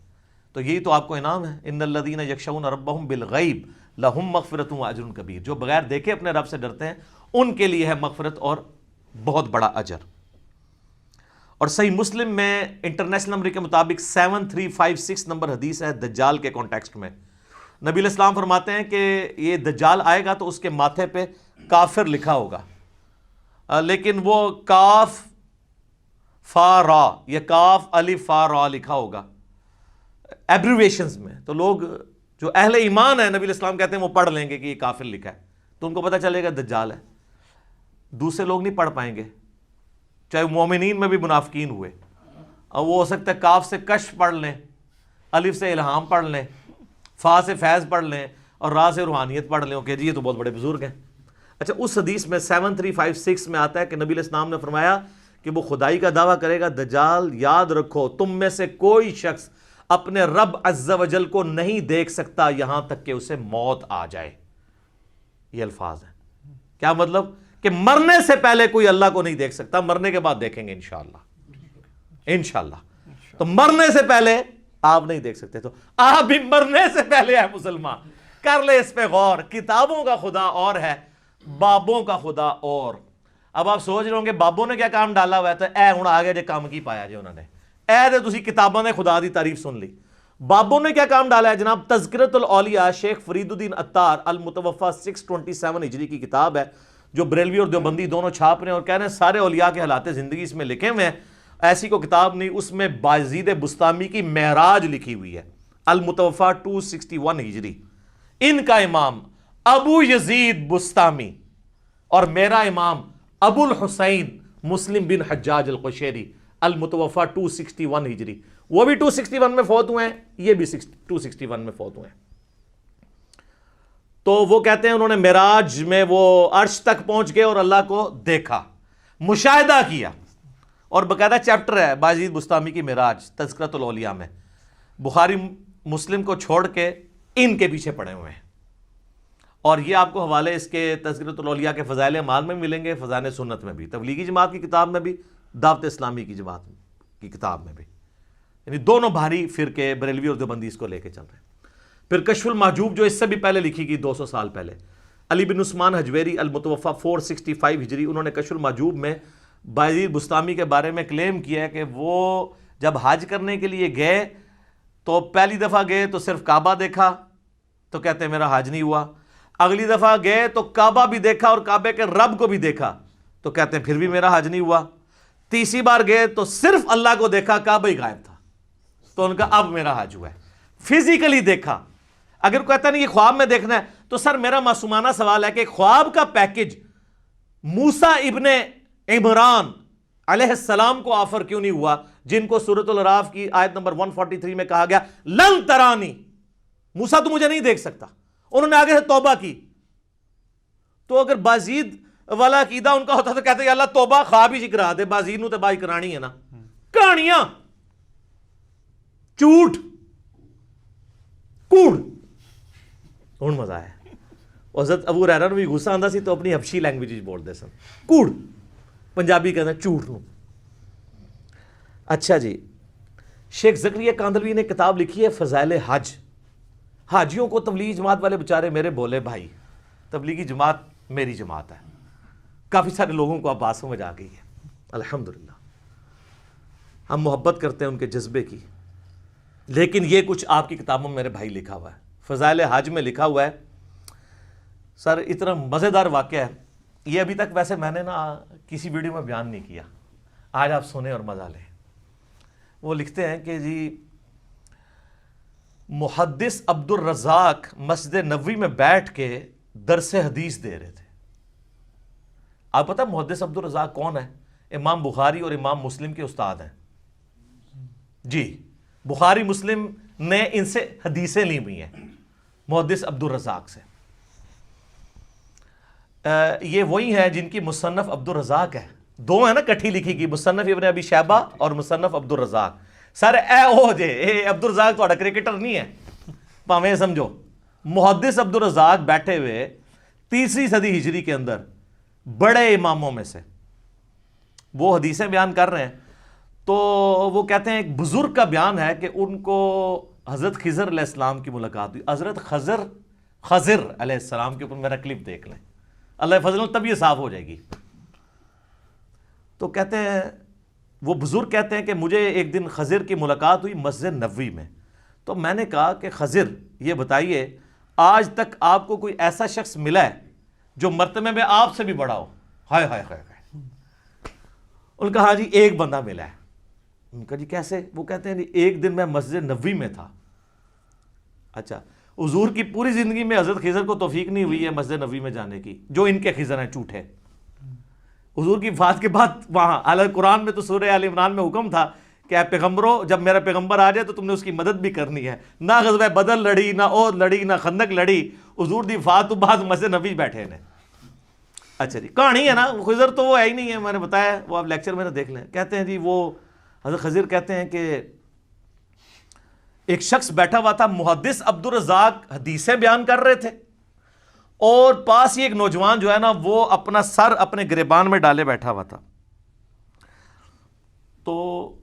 تو یہی تو آپ کو انعام ہے, ان الذین یخشون ربہم بالغیب لہم مغفرۃ واجر کبیر. جو بغیر دیکھے اپنے رب سے ڈرتے ہیں ان کے لیے ہے مغفرت اور بہت بڑا اجر. اور صحیح مسلم میں انٹرنیشنل نمبر کے مطابق 7356 نمبر حدیث ہے دجال کے کانٹیکسٹ میں. نبی علیہ السلام فرماتے ہیں کہ یہ دجال آئے گا تو اس کے ماتھے پہ کافر لکھا ہوگا, لیکن وہ کاف فا را یا کاف الف فا را لکھا ہوگا ایبریویشنز میں. تو لوگ جو اہل ایمان ہیں نبی علیہ السلام کہتے ہیں وہ پڑھ لیں گے کہ یہ کافر لکھا ہے, تو ان کو پتہ چلے گا دجال ہے. دوسرے لوگ نہیں پڑھ پائیں گے, چاہے مومنین میں بھی منافقین ہوئے, اور وہ ہو سکتا ہے کاف سے کشف پڑھ لیں, الف سے الہام پڑھ لیں, فا سے فیض پڑھ لیں, اور را سے روحانیت پڑھ لیں. کہ جی یہ تو بہت بڑے بزرگ ہیں. اچھا, اس حدیث میں 7356 میں آتا ہے کہ نبی علیہ السلام نے فرمایا کہ وہ خدائی کا دعویٰ کرے گا دجال, یاد رکھو تم میں سے کوئی شخص اپنے رب عز و جل کو نہیں دیکھ سکتا یہاں تک کہ اسے موت آ جائے. یہ الفاظ ہیں. کیا مطلب؟ کہ مرنے سے پہلے کوئی اللہ کو نہیں دیکھ سکتا, مرنے کے بعد دیکھیں گے انشاءاللہ. انشاءاللہ. تو مرنے سے پہلے آپ نہیں دیکھ سکتے. تو آپ بھی مرنے سے پہلے ہے مسلمان, کر لے اس پہ غور. کتابوں کا خدا اور ہے, بابوں کا خدا اور. اب آپ سوچ رہے ہوں گے بابوں نے کیا کام ڈالا ہوا ہے, تو اے ہوں آگے جے کام کی پایا جی انہوں نے, اے دے تسی کتابوں نے خدا دی تعریف سن لی. بابوں نے کیا کام ڈالا ہے جناب؟ تذکرۃ الاولیاء شیخ فرید الدین عطار المتوفی 627 ہجری کی کتاب ہے, جو بریلوی اور دیوبندی دونوں چھاپ رہے ہیں اور کہہ رہے ہیں سارے اولیاء کے حالات زندگی اس میں لکھے ہوئے ہیں. ایسی کو کتاب نہیں, اس میں بایزید بستامی کی معراج لکھی ہوئی ہے, المتوفی 261 ہجری. ان کا امام ابو یزید بستامی اور میرا امام ابو الحسین مسلم بن حجاج القشیری المتوفی 261 ہجری. وہ بھی 261 میں فوت ہوئے ہیں, یہ بھی 261 میں فوت ہوئے ہیں. تو وہ کہتے ہیں انہوں نے معراج میں وہ عرش تک پہنچ گئے اور اللہ کو دیکھا, مشاہدہ کیا. اور باقاعدہ چیپٹر ہے بایزید بستامی کی معراج تذکرۃ الاولیاء میں. بخاری مسلم کو چھوڑ کے ان کے پیچھے پڑے ہوئے ہیں. اور یہ آپ کو حوالے اس کے تذکرۃ الاولیاء کے فضائل اعمال میں ملیں گے, فضائل سنت میں بھی, تبلیغی جماعت کی کتاب میں بھی, دعوت اسلامی کی جماعت کی کتاب میں بھی. یعنی دونوں بھاری فرقے بریلوی اور دیوبندی اس کو لے کے چل رہے ہیں. پھر کشف المحجوب جو اس سے بھی پہلے لکھی گئی 200 سال پہلے, علی بن عثمان حجویری المتوفی 465 ہجری, انہوں نے کشف المحجوب میں بایزید بستامی کے بارے میں کلیم کیا ہے کہ وہ جب حج کرنے کے لیے گئے تو پہلی دفعہ گئے تو صرف کعبہ دیکھا تو کہتے ہیں میرا حج نہیں ہوا، اگلی دفعہ گئے تو کعبہ بھی دیکھا اور کعبے کے رب کو بھی دیکھا تو کہتے ہیں پھر بھی میرا حج نہیں ہوا، تیسری بار گئے تو صرف اللہ کو دیکھا، کعبہ ہی غائب تھا، تو ان کا اب میرا حج ہوا ہے۔ فزیکلی دیکھا۔ اگر کہتا نہیں یہ خواب میں دیکھنا ہے تو سر میرا معصومانہ سوال ہے کہ خواب کا پیکج موسیٰ ابن عمران علیہ السلام کو آفر کیوں نہیں ہوا، جن کو سورۃ الاعراف کی آیت نمبر 143 میں کہا گیا لن ترانی، موسیٰ تو مجھے نہیں دیکھ سکتا، انہوں نے آگے سے توبہ کی۔ تو اگر بازید والا عقیدہ ان کا ہوتا تو کہتے ہیں اللہ توبہ خواب ہی کرا دے، بازید نو تے بائی کرانی ہے نا، کہانیاں جھوٹ کوڑ ہوں مزہ ہے۔ حضرت ابو ہریرہ نوں بھی غصہ آندا سی تو اپنی حبشی لینگویج وچ بولدے سن، کوڑ پنجابی کہتے ہیں جھوٹ نو۔ اچھا جی، شیخ زکریا کاندلوی نے کتاب لکھی ہے فضائل حج۔ حاجیوں کو تبلیغی جماعت والے بچارے میرے بولے بھائی، تبلیغی جماعت میری جماعت ہے، کافی سارے لوگوں کو اب بات سمجھ آ گئی ہے الحمدللہ، ہم محبت کرتے ہیں ان کے جذبے کی، لیکن یہ کچھ آپ کی کتابوں میں میرے بھائی لکھا ہوا ہے۔ فضائل حج میں لکھا ہوا ہے سر، اتنا مزیدار واقعہ ہے یہ، ابھی تک ویسے میں نے نا کسی ویڈیو میں بیان نہیں کیا، آج آپ سنیں اور مزہ لیں۔ وہ لکھتے ہیں کہ جی محدث عبد الرزاق مسجد نبوی میں بیٹھ کے درس حدیث دے رہے تھے۔ آپ پتہ محدث عبد الرزاق کون ہے؟ امام بخاری اور امام مسلم کے استاد ہیں جی، بخاری مسلم نے ان سے حدیثیں لی ہوئی ہیں محدث عبد الرزاق سے۔ یہ وہی ہیں جن کی مصنف عبد الرزاق ہے، دو ہیں نا کٹھی لکھی گئی، مصنف ابن ابی شیبہ اور مصنف عبد الرزاق۔ سر اے او جے اے عبد الرزاق تھوڑا کرکٹر نہیں ہے، پاویں سمجھو۔ محدث عبد الرزاق بیٹھے ہوئے 3 صدی ہجری کے اندر بڑے اماموں میں سے وہ حدیثیں بیان کر رہے ہیں، تو وہ کہتے ہیں ایک بزرگ کا بیان ہے کہ ان کو حضرت خضر علیہ السلام کی ملاقات ہوئی۔ حضرت خضر علیہ السلام کے اوپر میرا کلپ دیکھ لیں، اللہ فضل تب یہ صاف ہو جائے گی۔ تو کہتے ہیں وہ بزرگ کہتے ہیں کہ مجھے ایک دن خضر کی ملاقات ہوئی مسجد نبوی میں، تو میں نے کہا کہ خضر یہ بتائیے آج تک آپ کو کوئی ایسا شخص ملا ہے جو مرتبے میں آپ سے بھی بڑا ہو؟ ہائے ہائے ہائے ہائے۔ ان کا ہاں جی ایک بندہ ملا ہے۔ ان کا جی کیسے؟ وہ کہتے ہیں جی ایک دن میں مسجد نبوی میں تھا۔ اچھا، حضور کی پوری زندگی میں حضرت خضر کو توفیق نہیں ہوئی ہے مسجد نبوی میں جانے کی، جو ان کے خضر ہیں جھوٹے۔ حضور کی وفات کے بعد وہاں حالانکہ قرآن میں تو سورہ آل عمران میں حکم تھا کہ اے پیغمبرو جب میرا پیغمبر آ جائے تو تم نے اس کی مدد بھی کرنی ہے۔ نہ غزوہ بدر لڑی، نہ احد لڑی، نہ خندق لڑی، حضور دی وفات تو بعد مسجد نبوی بیٹھے ہیں۔ اچھا جی، کہانی ہے نا، خضر تو وہ ہے ہی نہیں ہے، میں نے بتایا، وہ آپ لیکچر میں نہ دیکھ لیں۔ کہتے ہیں جی وہ حضرت خضر کہتے ہیں کہ ایک شخص بیٹھا ہوا تھا، محدث عبد الرزاق حدیثیں بیان کر رہے تھے، اور پاس ہی ایک نوجوان جو ہے نا وہ اپنا سر اپنے گریبان میں ڈالے بیٹھا ہوا تھا۔ تو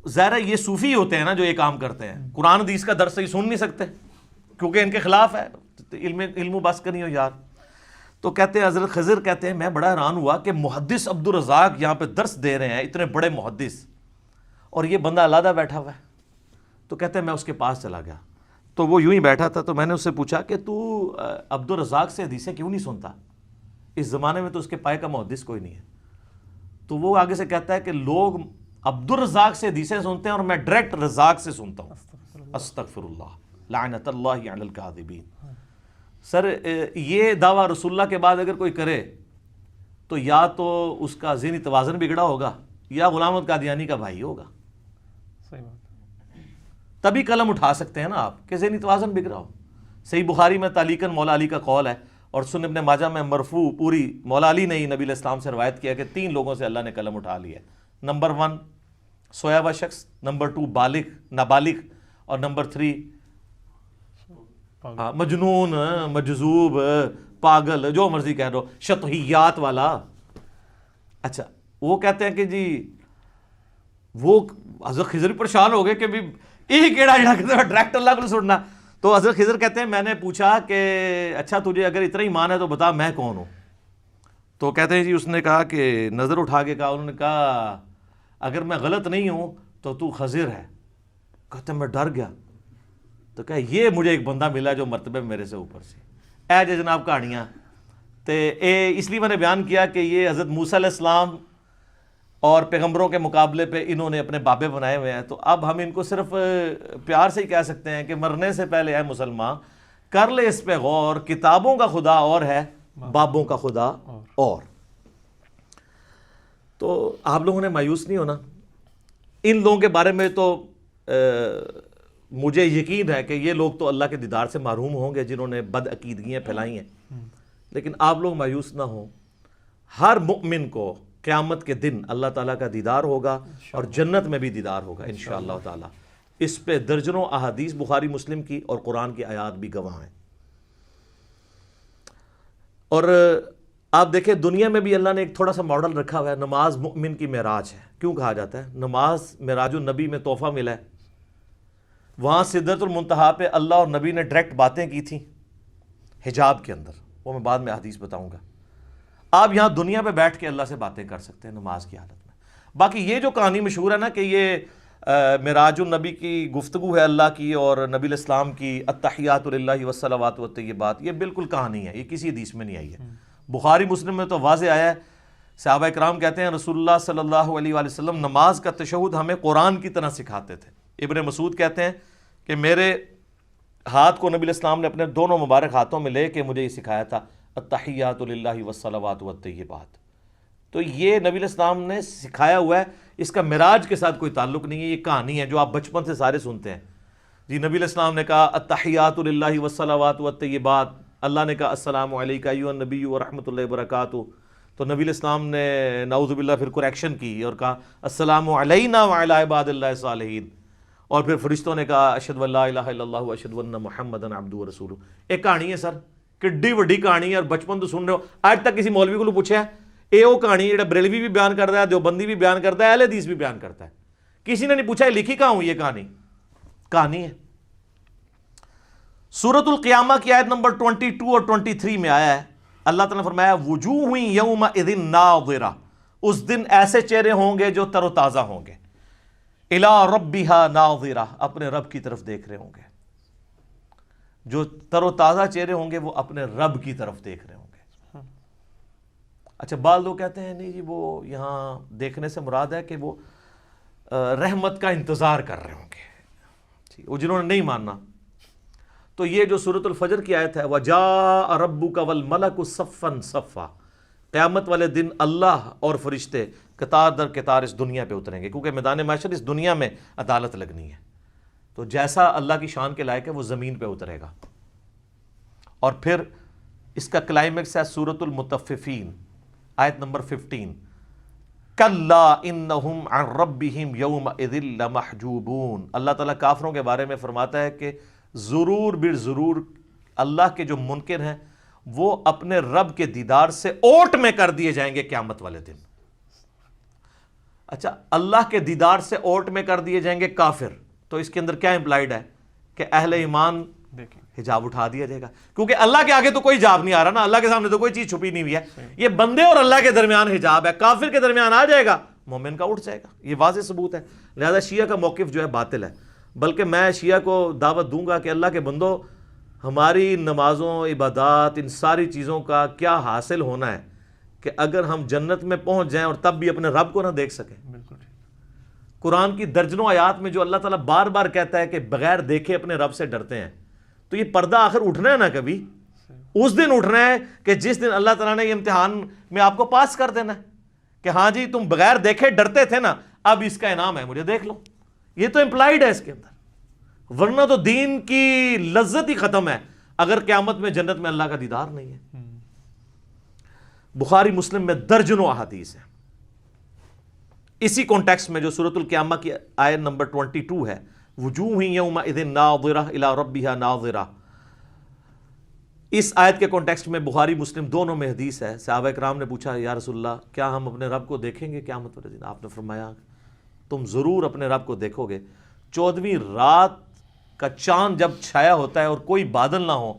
ظاہر یہ صوفی ہوتے ہیں نا جو یہ کام کرتے ہیں، قرآن حدیث کا درس ہی سن نہیں سکتے کیونکہ ان کے خلاف ہے، علم و بس کرنی ہو یار۔ تو کہتے ہیں حضرت خضر کہتے ہیں میں بڑا حیران ہوا کہ محدث عبد الرزاق یہاں پہ درس دے رہے ہیں، اتنے بڑے محدث، اور یہ بندہ علیحدہ بیٹھا ہوا ہے۔ تو کہتے ہیں میں اس کے پاس چلا گیا، تو وہ یوں ہی بیٹھا تھا، تو میں نے اس سے پوچھا کہ تو عبد الرزاق سے حدیثیں کیوں نہیں سنتا؟ اس زمانے میں تو اس کے پائے کا محدث کوئی نہیں ہے۔ تو وہ آگے سے کہتا ہے کہ لوگ عبد الرزاق سے حدیثیں سنتے ہیں اور میں ڈائریکٹ رزاق سے سنتا ہوں۔ استغفر اللہ، لعنت اللہ علی الکاذبین۔ سر یہ دعویٰ رسول اللہ کے بعد اگر کوئی کرے تو یا تو اس کا ذہنی توازن بگڑا ہوگا یا غلام احمد قادیانی کا بھائی ہوگا۔ صحیح بات، تبھی قلم اٹھا سکتے ہیں نا آپ کہ ذہنی توازن بگڑا ہو۔ صحیح بخاری میں تعلیقاً مولا علی کا قول ہے، اور سنن ابن ماجہ میں مرفوع پوری مولا علی نے ہی نبی علیہ السلام سے روایت کیا کہ 3 لوگوں سے اللہ نے قلم اٹھا لیا ہے۔ نمبر 1 سویا ہوا شخص، نمبر 2 بالغ نابالغ، اور نمبر 3 مجنون، مجذوب، پاگل، جو مرضی کہہ دو، شطحیات والا۔ اچھا، وہ کہتے ہیں کہ جی وہ حضرت خضر پریشان ہو گئے کہ بھی یہ کیڑا جڑا کہتے ہیں ڈائریکٹ اللہ کو سننا۔ تو حضرت خضر کہتے ہیں میں نے پوچھا کہ اچھا تجھے اگر اتنا ایمان ہے تو بتا میں کون ہوں؟ تو کہتے ہیں جی اس نے کہا کہ نظر اٹھا کے کہا، انہوں نے کہا اگر میں غلط نہیں ہوں تو خضر ہے. کہتے میں ڈر گیا. تو کہا یہ مجھے ایک بندہ ملا جو مرتبے میرے سے اوپر سے. اے جی جناب کہانیاں تے اس لیے میں نے بیان کیا کہ یہ حضرت موسیٰ علیہ السلام اور پیغمبروں کے مقابلے پہ انہوں نے اپنے بابے بنائے ہوئے ہیں. تو اب ہم ان کو صرف پیار سے ہی کہہ سکتے ہیں کہ مرنے سے پہلے اے مسلمان کر لے اس پہ غور، کتابوں کا خدا اور ہے، بابوں کا خدا اور. تو آپ لوگوں نے مایوس نہیں ہونا. ان لوگوں کے بارے میں تو مجھے یقین ہے کہ یہ لوگ تو اللہ کے دیدار سے محروم ہوں گے جنہوں نے بد عقیدگیاں پھیلائی ہیں، لیکن آپ لوگ مایوس نہ ہوں. ہر مؤمن کو قیامت کے دن اللہ تعالیٰ کا دیدار ہوگا اور جنت میں بھی دیدار ہوگا انشاءاللہ تعالیٰ. اس پہ درجنوں احادیث بخاری مسلم کی اور قرآن کی آیات بھی گواہ ہیں. اور آپ دیکھیں دنیا میں بھی اللہ نے ایک تھوڑا سا ماڈل رکھا ہوا ہے. نماز مؤمن کی معراج ہے. کیوں کہا جاتا ہے؟ نماز معراج النبی میں تحفہ ملا ہے. وہاں سدرۃ المنتہا پہ اللہ اور نبی نے ڈائریکٹ باتیں کی تھیں حجاب کے اندر، وہ میں بعد میں حدیث بتاؤں گا. آپ یہاں دنیا پہ بیٹھ کے اللہ سے باتیں کر سکتے ہیں نماز کی حالت میں. باقی یہ جو کہانی مشہور ہے نا کہ یہ معراج النبی کی گفتگو ہے اللہ کی اور نبی علیہ السلام کی التحیات للہ والصلوات والطیبات، یہ بالکل کہانی ہے، یہ کسی حدیث میں نہیں آئی ہے. بخاری مسلم میں تو واضح آیا ہے. صحابہ اکرام کہتے ہیں رسول اللہ صلی اللہ علیہ وآلہ وسلم نماز کا تشہد ہمیں قرآن کی طرح سکھاتے تھے. ابن مسعود کہتے ہیں کہ میرے ہاتھ کو نبی علیہ السلام نے اپنے دونوں مبارک ہاتھوں میں لے کے مجھے یہ سکھایا تھا التحیات للہ والصلوات والطیبات. تو یہ نبی علیہ السلام نے سکھایا ہوا ہے، اس کا معراج کے ساتھ کوئی تعلق نہیں ہے. یہ کہانی ہے جو آپ بچپن سے سارے سنتے ہیں. جی نبی علیہ السلام نے کہا التحیات للہ والصلوات والطیبات، اللہ نے کہا السلام علیکہ ایھا النبی ورحمۃ اللہ وبرکاتہ. تو نبی علیہ السلام نے نعوذ باللہ پھر کریکشن کی اور کہا السلام علینا وعلی عباد اللہ الصالحین. اور پھر فرشتوں نے کہا اشہد ان لا الہ الا اللہ واشہد ان محمدا عبدہ ورسولہ. ایک کہانی ہے سر، کڈی وڈی کہانی ہے اور بچپن تو سن رہے ہو. آج تک کسی مولوی کو پوچھا ہے اے وہ کہانی جڑا بریلوی بھی بیان کرتا ہے، دیوبندی بھی بیان کرتا ہے، اہل حدیث بھی بیان کرتا ہے، کسی نے نہیں پوچھا لکھی کہاں ہوں یہ کہانی ہے. سورۃ القیامہ کی آیت نمبر 22 اور 23 میں آیا ہے، اللہ تعالیٰ نے فرمایا وجوہ یومئذ ناظرہ، اس دن ایسے چہرے ہوں گے جو تر و تازہ ہوں گے، الی ربہا ناظرہ، اپنے رب کی طرف دیکھ رہے ہوں گے. جو تر و تازہ چہرے ہوں گے وہ اپنے رب کی طرف دیکھ رہے ہوں گے. اچھا بعض لوگ کہتے ہیں نہیں جی وہ یہاں دیکھنے سے مراد ہے کہ وہ رحمت کا انتظار کر رہے ہوں گے. وہ جنہوں نے نہیں ماننا تو یہ جو سورۃ الفجر کی آیت ہے وَجَاءَ رَبُّكَ وَالْمَلَكُ صَفًّا صَفًّا، قیامت والے دن اللہ اور فرشتے قطار در قطار اس دنیا پہ اتریں گے، کیونکہ میدان محشر اس دنیا میں عدالت لگنی ہے. تو جیسا اللہ کی شان کے لائق ہے وہ زمین پہ اترے گا. اور پھر اس کا کلائمیکس ہے سورۃ المطففین آیت نمبر 15 کَلَّا إِنَّهُمْ عَنْ رَبِّهِمْ يَوْمَئِذٍ لَمَحْجُوبُونَ. اللہ تعالیٰ کافروں کے بارے میں فرماتا ہے کہ ضرور بالضرور اللہ کے جو منکر ہیں وہ اپنے رب کے دیدار سے اوٹ میں کر دیے جائیں گے قیامت والے دن. اچھا اللہ کے دیدار سے اوٹ میں کر دیے جائیں گے کافر، تو اس کے اندر کیا امپلائڈ ہے کہ اہل ایمان حجاب اٹھا دیا جائے گا، کیونکہ اللہ کے آگے تو کوئی حجاب نہیں آ رہا نا، اللہ کے سامنے تو کوئی چیز چھپی نہیں ہوئی ہے. یہ بندے اور اللہ کے درمیان حجاب ہے، کافر کے درمیان آ جائے گا، مومن کا اٹھ جائے گا. یہ واضح ثبوت ہے. لہذا شیعہ کا موقف جو ہے باطل ہے. بلکہ میں شیعہ کو دعوت دوں گا کہ اللہ کے بندو ہماری نمازوں عبادات ان ساری چیزوں کا کیا حاصل ہونا ہے کہ اگر ہم جنت میں پہنچ جائیں اور تب بھی اپنے رب کو نہ دیکھ سکیں. قرآن کی درجنوں آیات میں جو اللہ تعالیٰ بار بار کہتا ہے کہ بغیر دیکھے اپنے رب سے ڈرتے ہیں، تو یہ پردہ آخر اٹھنا ہے نا کبھی. اس دن اٹھنا ہے کہ جس دن اللہ تعالیٰ نے یہ امتحان میں آپ کو پاس کر دینا ہے کہ ہاں جی تم بغیر دیکھے ڈرتے تھے نا، اب اس کا انعام ہے، مجھے دیکھ لو. یہ تو امپلائڈ ہے اس کے اندر، ورنہ تو دین کی لذت ہی ختم ہے اگر قیامت میں جنت میں اللہ کا دیدار نہیں ہے. بخاری مسلم میں درجنوں احادیث ہیں. اسی کانٹیکسٹ میں جو سورۃ القیامہ کی آیت نمبر 22 ہے وجوہ یومئذ ناظرہ الی ربہا ناظرہ، اس آیت کے کانٹیکسٹ میں بخاری مسلم دونوں میں حدیث ہے. صحابہ کرام نے پوچھا یا رسول اللہ کیا ہم اپنے رب کو دیکھیں گے قیامت والے دن؟ آپ نے فرمایا تم ضرور اپنے رب کو دیکھو گے. 14ویں رات کا چاند جب چھایا ہوتا ہے اور کوئی بادل نہ ہو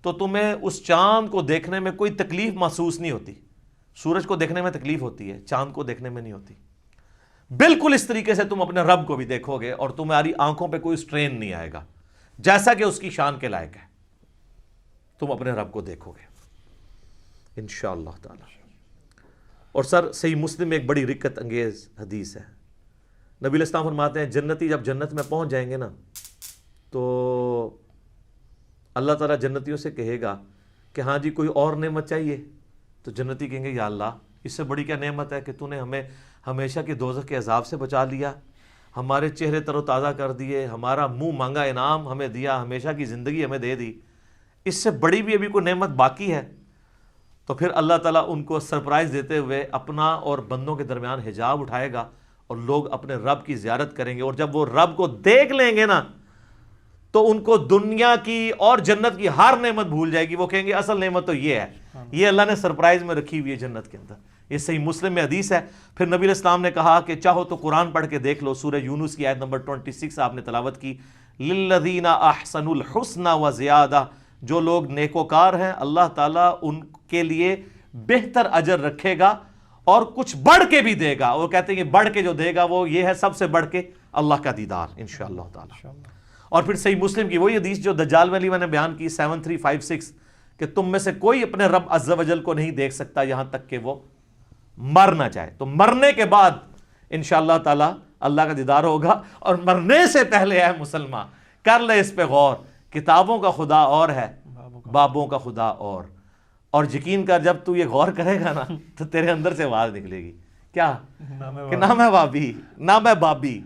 تو تمہیں اس چاند کو دیکھنے میں کوئی تکلیف محسوس نہیں ہوتی. سورج کو دیکھنے میں تکلیف ہوتی ہے، چاند کو دیکھنے میں نہیں ہوتی۔ بالکل اس طریقے سے تم اپنے رب کو بھی دیکھو گے اور تمہاری آنکھوں پہ کوئی سٹرین نہیں آئے گا، جیسا کہ اس کی شان کے لائق ہے۔ تم اپنے رب کو دیکھو گے انشاءاللہ تعالی۔ اور سر صحیح مسلم میں ایک بڑی رکت انگیز حدیث ہے، نبی علیہ السلام فرماتے ہیں جنتی جب جنت میں پہنچ جائیں گے نا تو اللہ تعالیٰ جنتیوں سے کہے گا کہ ہاں جی کوئی اور نعمت چاہیے؟ تو جنتی کہیں گے یا اللہ اس سے بڑی کیا نعمت ہے کہ تو نے ہمیں ہمیشہ کے دوزخ کے عذاب سے بچا لیا، ہمارے چہرے تر و تازہ کر دیے، ہمارا منہ مانگا انعام ہمیں دیا، ہمیشہ کی زندگی ہمیں دے دی، اس سے بڑی بھی ابھی کوئی نعمت باقی ہے؟ تو پھر اللہ تعالیٰ ان کو سرپرائز دیتے ہوئے اپنا اور بندوں کے درمیان حجاب اٹھائے گا اور لوگ اپنے رب کی زیارت کریں گے، اور جب وہ رب کو دیکھ لیں گے نا تو ان کو دنیا کی اور جنت کی ہر نعمت بھول جائے گی، وہ کہیں گے اصل نعمت تو یہ ہے، یہ اللہ نے سرپرائز میں رکھی ہوئی ہے جنت کے اندر۔ یہ صحیح مسلم میں حدیث ہے۔ پھر نبی علیہ السلام نے کہا کہ چاہو تو قرآن پڑھ کے دیکھ لو، سورہ یونس کی آیت نمبر 26 آپ نے تلاوت کی، للذین احسنوا الحسنى وزیادہ، جو لوگ نیکوکار ہیں اللہ تعالیٰ ان کے لیے بہتر اجر رکھے گا اور کچھ بڑھ کے بھی دے گا۔ وہ کہتے ہیں کہ بڑھ کے جو دے گا وہ یہ ہے سب سے بڑھ کے اللہ کا دیدار انشاءاللہ تعالی۔ اور پھر صحیح مسلم کی وہی حدیث جو دجال والی میں نے بیان کی 7356 کہ تم میں سے کوئی اپنے رب عز و جل کو نہیں دیکھ سکتا یہاں تک کہ وہ مر نہ جائے، تو مرنے کے بعد انشاءاللہ تعالی اللہ کا دیدار ہوگا۔ اور مرنے سے پہلے ہے مسلمان کر لے اس پہ غور، کتابوں کا خدا اور ہے بابوں کا خدا اور یقین کر جب تو یہ غور کرے گا نا تو تیرے اندر سے آواز نکلے گی کیا کہ نہ میں وابی، نہ میں بابی،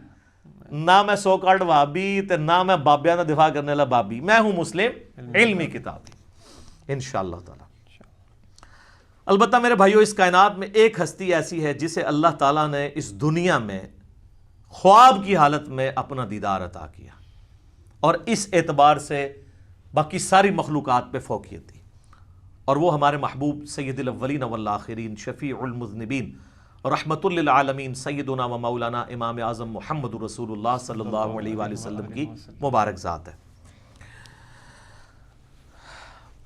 نہ میں سو کالڈ وابی تے نہ میں بابیاں دا دفاع کرنے والا بابی، میں ہوں مسلم علمی کتابی انشاءاللہ تعالی۔ البتہ میرے بھائیوں اس کائنات میں ایک ہستی ایسی ہے جسے اللہ تعالیٰ نے اس دنیا میں خواب کی حالت میں اپنا دیدار عطا کیا، اور اس اعتبار سے باقی ساری مخلوقات پہ فوقیت دی، اور وہ ہمارے محبوب سید الاولین والآخرین شفیع المذنبین رحمت للعالمین سیدنا و مولانا امام اعظم محمد رسول اللہ صلی اللہ علیہ وآلہ وسلم کی مبارک ذات ہے۔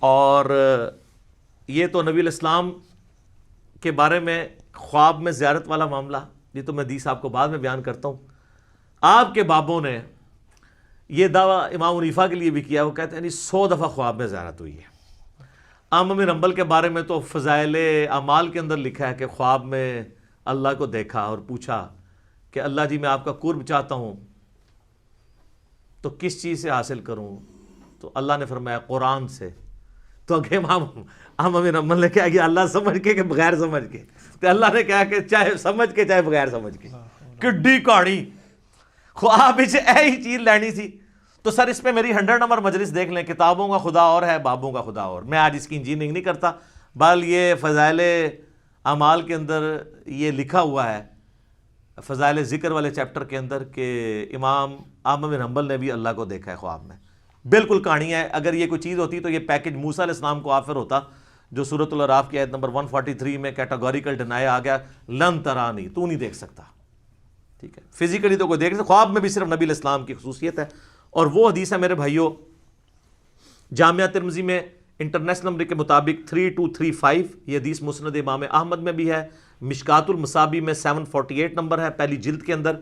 اور یہ تو نبی الاسلام کے بارے میں خواب میں زیارت والا معاملہ، یہ تو میں حدیث آپ کو بعد میں بیان کرتا ہوں۔ آپ کے بابوں نے یہ دعویٰ امام حنیفہ کے لیے بھی کیا، وہ کہتے ہیں 100 دفعہ خواب میں زیارت ہوئی ہے۔ امام بن حنبل کے بارے میں تو فضائل اعمال کے اندر لکھا ہے کہ خواب میں اللہ کو دیکھا اور پوچھا کہ اللہ جی میں آپ کا قرب چاہتا ہوں تو کس چیز سے حاصل کروں؟ تو اللہ نے فرمایا قرآن سے۔ تو اگے امام بن حنبل نے کہا کہ اللہ سمجھ کے کہ بغیر سمجھ کے؟ تو اللہ نے کہا کہ چاہے سمجھ کے چاہے بغیر سمجھ کے۔ کڈی کہانی خواب ایہی چیز لینی سی۔ تو سر اس پہ میری 100 نمبر مجلس دیکھ لیں، کتابوں کا خدا اور ہے بابوں کا خدا اور۔ میں آج اس کی انجینئرنگ نہیں کرتا، بل یہ فضائل اعمال کے اندر یہ لکھا ہوا ہے، فضائل ذکر والے چیپٹر کے اندر، کہ امام احمد بن حنبل نے بھی اللہ کو دیکھا ہے خواب میں۔ بالکل کہانی ہے، اگر یہ کوئی چیز ہوتی تو یہ پیکج موسیٰ علیہ السلام کو آفر ہوتا، جو سورۃ الاعراف کی آیت نمبر 143 میں کیٹاگوریکل ڈینائی آ گیا، لن ترانی، تو نہیں دیکھ سکتا، ٹھیک ہے، فزیکلی تو کوئی دیکھ سکتا، خواب میں بھی صرف نبی علیہ السلام کی خصوصیت ہے۔ اور وہ حدیث ہے میرے بھائیوں جامعہ ترمذی میں انٹرنیشنل نمبر کے مطابق 3235، یہ حدیث مسند امام احمد میں بھی ہے، مشکات المصابی میں 748 نمبر ہے پہلی جلد کے اندر،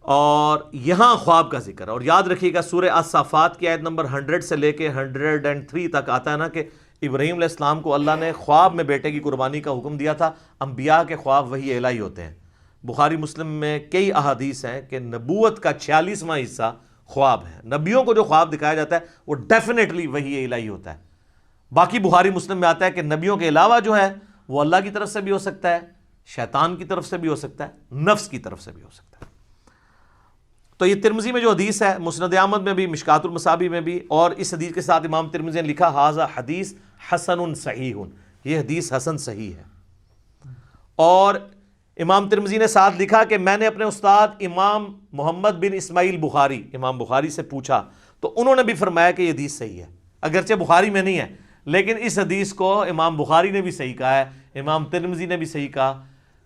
اور یہاں خواب کا ذکر ہے۔ اور یاد رکھیے گا سورہ الصافات کی آیت نمبر 100 سے لے کے 103 تک آتا ہے نا کہ ابراہیم علیہ السلام کو اللہ نے خواب میں بیٹے کی قربانی کا حکم دیا تھا۔ انبیاء کے خواب وحی الہی ہوتے ہیں۔ بخاری مسلم میں کئی احادیث ہیں کہ نبوت کا 46واں حصہ خواب ہے، نبیوں کو جو خواب دکھایا جاتا ہے وہ ڈیفینیٹلی وحی الہی ہوتا ہے۔ باقی بخاری مسلم میں آتا ہے کہ نبیوں کے علاوہ جو ہے وہ اللہ کی طرف سے بھی ہو سکتا ہے، شیطان کی طرف سے بھی ہو سکتا ہے، نفس کی طرف سے بھی ہو سکتا ہے۔ تو یہ ترمذی میں جو حدیث ہے، مسند احمد میں بھی، مشکات المصابی میں بھی، اور اس حدیث کے ساتھ امام ترمذی نے لکھا ھذا حدیث حسن صحیح، یہ حدیث حسن صحیح ہے۔ اور امام ترمذی نے ساتھ لکھا کہ میں نے اپنے استاد امام محمد بن اسماعیل بخاری، امام بخاری سے پوچھا تو انہوں نے بھی فرمایا کہ یہ حدیث صحیح ہے، اگرچہ بخاری میں نہیں ہے لیکن اس حدیث کو امام بخاری نے بھی صحیح کہا ہے، امام ترمذی نے بھی صحیح کہا،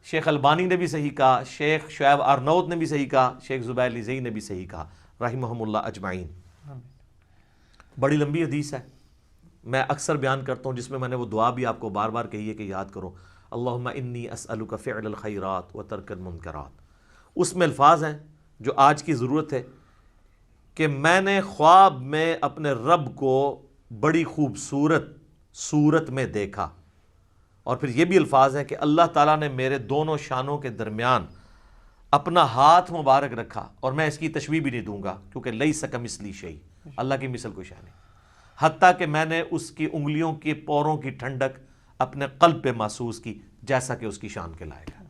شیخ البانی نے بھی صحیح کہا، شیخ شعیب ارنوت نے بھی صحیح کہا، شیخ زبیر لیزئی نے بھی صحیح کہا رحمہم اللہ اجمعین۔ بڑی لمبی حدیث ہے، میں اکثر بیان کرتا ہوں، جس میں نے وہ دعا بھی آپ کو بار بار کہی ہے کہ یاد کرو، اللہم انی اسألک فعل الخیرات و ترک المنکرات۔ اس میں الفاظ ہیں جو آج کی ضرورت ہے کہ میں نے خواب میں اپنے رب کو بڑی خوبصورت صورت میں دیکھا، اور پھر یہ بھی الفاظ ہیں کہ اللہ تعالیٰ نے میرے دونوں شانوں کے درمیان اپنا ہاتھ مبارک رکھا، اور میں اس کی تشبیہ بھی نہیں دوں گا کیونکہ لیس کمثلہ شیء، اللہ کی مثل کوئی شے نہیں، حتیٰ کہ میں نے اس کی انگلیوں کے پوروں کی ٹھنڈک اپنے قلب پہ محسوس کی جیسا کہ اس کی شان کے لائق ہے۔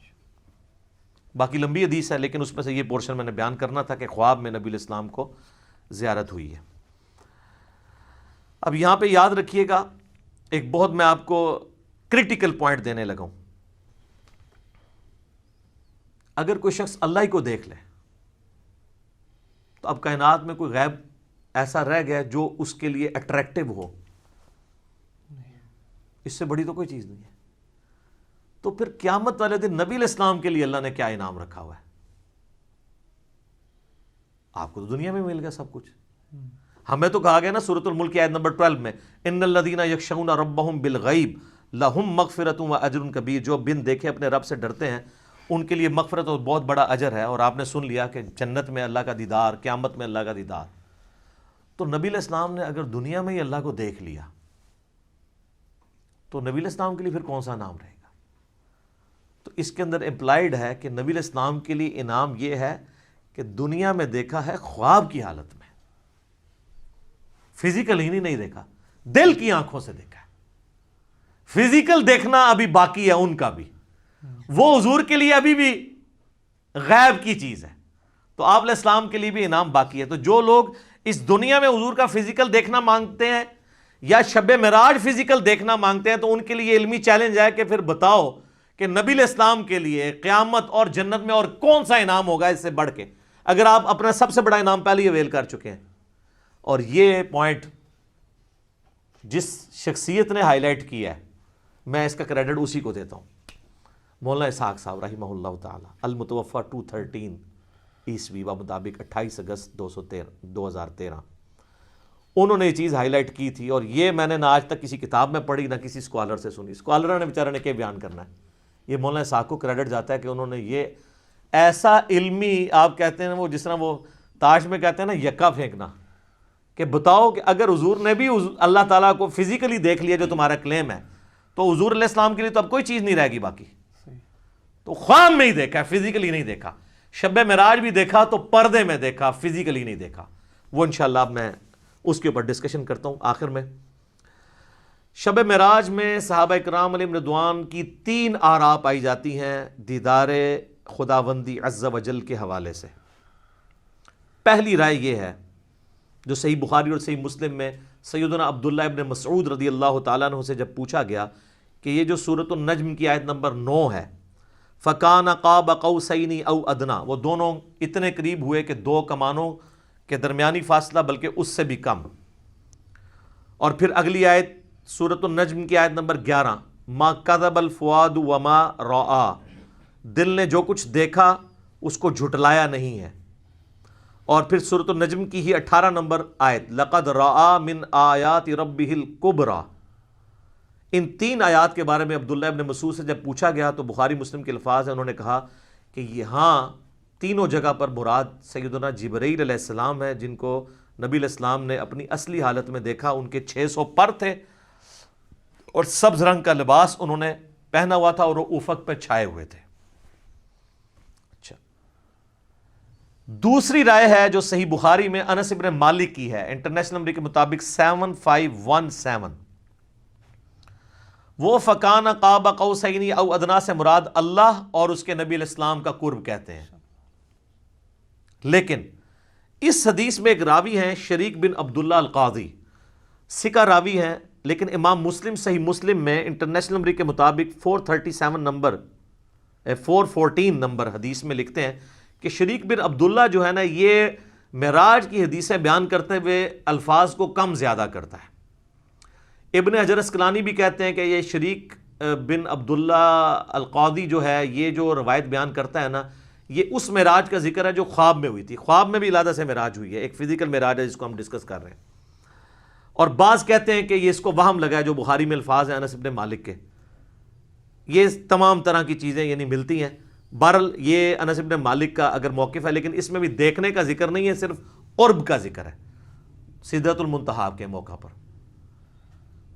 باقی لمبی حدیث ہے، لیکن اس میں سے یہ پورشن میں نے بیان کرنا تھا کہ خواب میں نبی علیہ السلام کو زیارت ہوئی ہے۔ اب یہاں پہ یاد رکھیے گا، ایک بہت میں آپ کو کرٹیکل پوائنٹ دینے لگا ہوں۔ اگر کوئی شخص اللہ ہی کو دیکھ لے تو اب کائنات میں کوئی غیب ایسا رہ گیا جو اس کے لیے اٹریکٹیو ہو؟ اس سے بڑی تو کوئی چیز نہیں ہے۔ تو پھر قیامت والے دن نبی علیہ السلام کے لیے اللہ نے کیا انعام رکھا ہوا ہے؟ آپ کو تو دنیا میں مل گیا سب کچھ۔ ہمیں تو کہا گیا نا سورۃ الملک کی آیت نمبر 12 میں، ان الذین یخشون ربہم بالغیب لہم مغفرۃ و اجر کبیر، جو بن دیکھے اپنے رب سے ڈرتے ہیں ان کے لیے مغفرت اور بہت بڑا اجر ہے۔ اور آپ نے سن لیا کہ جنت میں اللہ کا دیدار، قیامت میں اللہ کا دیدار۔ تو نبی علیہ السلام نے اگر دنیا میں ہی اللہ کو دیکھ لیا تو نبی علیہ السلام کے لیے پھر کون سا انعام رہے گا؟ تو اس کے اندر امپلائڈ ہے کہ نبی علیہ السلام کے لیے انعام یہ ہے کہ دنیا میں دیکھا ہے خواب کی حالت میں، فزیکل ہی نہیں دیکھا، دل کی آنکھوں سے دیکھا ہے۔ فزیکل دیکھنا ابھی باقی ہے ان کا بھی، وہ حضور کے لیے ابھی بھی غیب کی چیز ہے، تو آپ علیہ السلام کے لیے بھی انعام باقی ہے۔ تو جو لوگ اس دنیا میں حضور کا فزیکل دیکھنا مانگتے ہیں یا شب معراج فزیکل دیکھنا مانگتے ہیں، تو ان کے لیے علمی چیلنج ہے کہ پھر بتاؤ کہ نبی علیہ السلام کے لیے قیامت اور جنت میں اور کون سا انعام ہوگا اس سے بڑھ کے، اگر آپ اپنا سب سے بڑا انعام پہلے ہی اویل کر چکے ہیں۔ اور یہ پوائنٹ جس شخصیت نے ہائی لائٹ کیا ہے، میں اس کا کریڈٹ اسی کو دیتا ہوں، مولانا اسحاق صاحب رحمہ اللہ تعالی، المتوفی 213 عیسوی مطابق 28 اگست 2013۔ انہوں نے یہ چیز ہائی لائٹ کی تھی، اور یہ میں نے نہ آج تک کسی کتاب میں پڑھی نہ کسی اسکالر سے سنی۔ اسکالر نے بیچارے نے کیا بیان کرنا ہے، یہ مولانا اسحاق کو کریڈٹ جاتا ہے کہ انہوں نے یہ ایسا علمی، آپ کہتے ہیں وہ جس طرح وہ تاش میں کہتے ہیں نا یکا پھینکنا، کہ بتاؤ کہ اگر حضور نے بھی اللہ تعالیٰ کو فزیکلی دیکھ لیا جو تمہارا کلیم ہے، تو حضور علیہ السلام کے لیے تو اب کوئی چیز نہیں رہے گی باقی۔ تو خواب میں ہی دیکھا، فزیکلی نہیں دیکھا، شب معراج بھی دیکھا تو پردے میں دیکھا، فزیکلی نہیں دیکھا۔ وہ انشاءاللہ اب میں اس کے اوپر ڈسکشن کرتا ہوں آخر میں۔ شب معراج میں صحابہ اکرام علیہم رضوان کی 3 آراء پائی جاتی ہیں دیدار خداوندی عز و جل کے حوالے سے۔ پہلی رائے یہ ہے جو صحیح بخاری اور صحیح مسلم میں سیدنا عبداللہ ابن مسعود رضی اللہ تعالیٰ عنہ سے جب پوچھا گیا کہ یہ جو سورۃ النجم کی آیت نمبر 9 ہے، فَكَانَ قَابَ قَوْسَيْنِ أَوْ أَدْنَىٰ، وہ دونوں اتنے قریب ہوئے کہ 2 کمانوں کے درمیانی فاصلہ بلکہ اس سے بھی کم۔ اور پھر اگلی آیت سورۃ النجم کی آیت نمبر 11، مَا كَذَبَ الْفُؤَادُ وَمَا رَأَىٰ، دل نے جو کچھ دیکھا اس کو جھٹلایا نہیں ہے۔ اور پھر سورۃ النجم کی ہی 18 نمبر آیت، لَقَدْ رَأَىٰ مِنْ آیَاتِ رَبِّهِ الْكُبْرَىٰ۔ ان 3 آیات کے بارے میں عبداللہ ابن مسعود سے جب پوچھا گیا تو بخاری مسلم کے الفاظ ہیں، انہوں نے کہا کہ یہاں تینوں جگہ پر مراد سیدنا جبرائیل علیہ السلام ہے، جن کو نبی علیہ السلام نے اپنی اصلی حالت میں دیکھا۔ ان کے 600 پر تھے اور سبز رنگ کا لباس انہوں نے پہنا ہوا تھا اور وہ افق پہ چھائے ہوئے تھے۔ اچھا، دوسری رائے ہے جو صحیح بخاری میں انس ابن مالک کی ہے، انٹرنیشنل نمبر کے مطابق 7517، وہ فَكَانَ قَابَ قَوْسَيْنِ أَوْ أَدْنَىٰ سے مراد اللہ اور اس کے نبی علیہ السلام کا قرب کہتے ہیں۔ لیکن اس حدیث میں ایک راوی ہیں شریک بن عبداللہ القاضی، ثقہ راوی ہیں، لیکن امام مسلم صحیح مسلم میں انٹرنیشنل نمبر کے مطابق 414 نمبر حدیث میں لکھتے ہیں کہ شریک بن عبداللہ جو ہے نا، یہ معراج کی حدیثیں بیان کرتے ہوئے الفاظ کو کم زیادہ کرتا ہے۔ ابن حجر اسقلانی بھی کہتے ہیں کہ یہ شریک بن عبداللہ القاضی جو ہے، یہ جو روایت بیان کرتا ہے نا، یہ اس معراج کا ذکر ہے جو خواب میں ہوئی تھی۔ خواب میں بھی علیحدہ سے معراج ہوئی ہے، ایک فزیکل معراج ہے جس کو ہم ڈسکس کر رہے ہیں۔ اور بعض کہتے ہیں کہ یہ اس کو وہم لگا ہے جو بخاری میں الفاظ ہیں انس بن مالک کے. یہ تمام طرح کی چیزیں یعنی ملتی ہیں. بہرحال یہ انس بن مالک کا اگر موقف ہے، لیکن اس میں بھی دیکھنے کا ذکر نہیں ہے، صرف قرب کا ذکر ہے سدرۃ المنتہا کے موقع پر.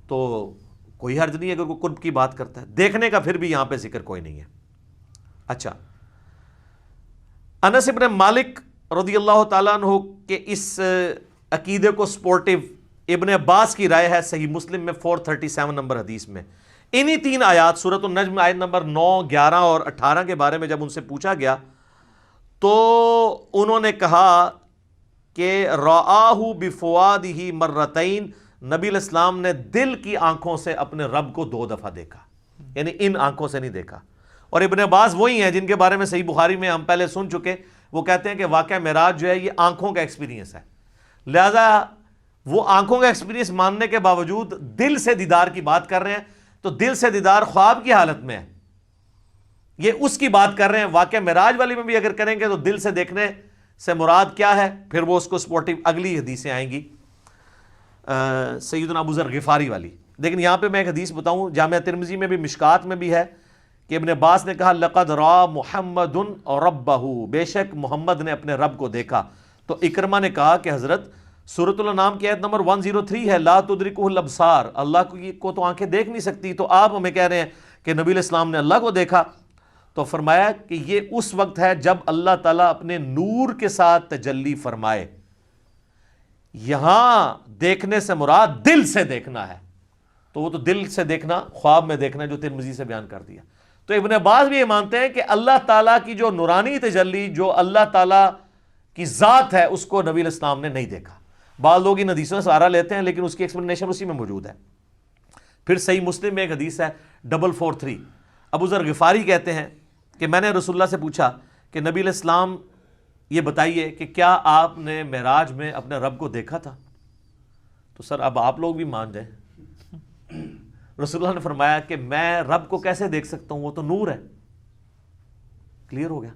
تو کوئی حرج نہیں اگر کوئی قرب کی بات کرتا ہے، دیکھنے کا پھر بھی یہاں پہ ذکر کوئی نہیں ہے. اچھا، انس بن مالک رضی اللہ تعالیٰ عنہ کے اس عقیدے کو سپورٹیو ابن عباس کی رائے ہے صحیح مسلم میں 437 نمبر حدیث میں. انہی 3 آیات سورۃ النجم آیت نمبر 9، 11 اور 18 کے بارے میں جب ان سے پوچھا گیا تو انہوں نے کہا کہ رآہ بفؤادہ مرتین، نبی علیہ السلام نے دل کی آنکھوں سے اپنے رب کو 2 دفعہ دیکھا، یعنی ان آنکھوں سے نہیں دیکھا. اور ابن عباس وہی ہیں جن کے بارے میں صحیح بخاری میں ہم پہلے سن چکے. وہ کہتے ہیں کہ واقعہ معراج جو ہے یہ آنکھوں کا ایکسپیرینس ہے، لہذا وہ آنکھوں کا ایکسپیرینس ماننے کے باوجود دل سے دیدار کی بات کر رہے ہیں. تو دل سے دیدار خواب کی حالت میں ہے، یہ اس کی بات کر رہے ہیں. واقعہ معراج والی میں بھی اگر کریں گے تو دل سے دیکھنے سے مراد کیا ہے، پھر وہ اس کو سپورٹیو اگلی حدیثیں آئیں گی سیدنا ابو ذر غفاری والی. لیکن یہاں پہ میں ایک حدیث بتاؤں، جامعہ ترمذی میں بھی مشکات میں بھی ہے کہ ابن عباس نے کہا لقد را محمد ربہ، بے شک محمد نے اپنے رب کو دیکھا. تو اکرمہ نے کہا کہ حضرت سورۃ الانعام کی آیت نمبر 103 ہے لا تدرکہ الابصار، اللہ کو تو آنکھیں دیکھ نہیں سکتی، تو آپ ہمیں کہہ رہے ہیں کہ نبی علیہ السلام نے اللہ کو دیکھا. تو فرمایا کہ یہ اس وقت ہے جب اللہ تعالیٰ اپنے نور کے ساتھ تجلی فرمائے. یہاں دیکھنے سے مراد دل سے دیکھنا ہے، تو وہ تو دل سے دیکھنا خواب میں دیکھنا جو ترمذی سے بیان کر دیا. تو ابن عباس بھی یہ مانتے ہیں کہ اللہ تعالیٰ کی جو نورانی تجلی، جو اللہ تعالیٰ کی ذات ہے، اس کو نبی علیہ السلام نے نہیں دیکھا. بعض لوگ ان حدیثوں سے سہارا لیتے ہیں لیکن اس کی ایکسپلینیشن اسی میں موجود ہے. پھر صحیح مسلم میں ایک حدیث ہے 443. ابو ذر غفاری کہتے ہیں کہ میں نے رسول اللہ سے پوچھا کہ نبی علیہ السلام یہ بتائیے کہ کیا آپ نے معراج میں اپنے رب کو دیکھا تھا؟ تو سر اب آپ لوگ بھی مان جائیں. رسول اللہ نے فرمایا کہ میں رب کو کیسے دیکھ سکتا ہوں، وہ تو نور ہے. کلیئر ہو گیا.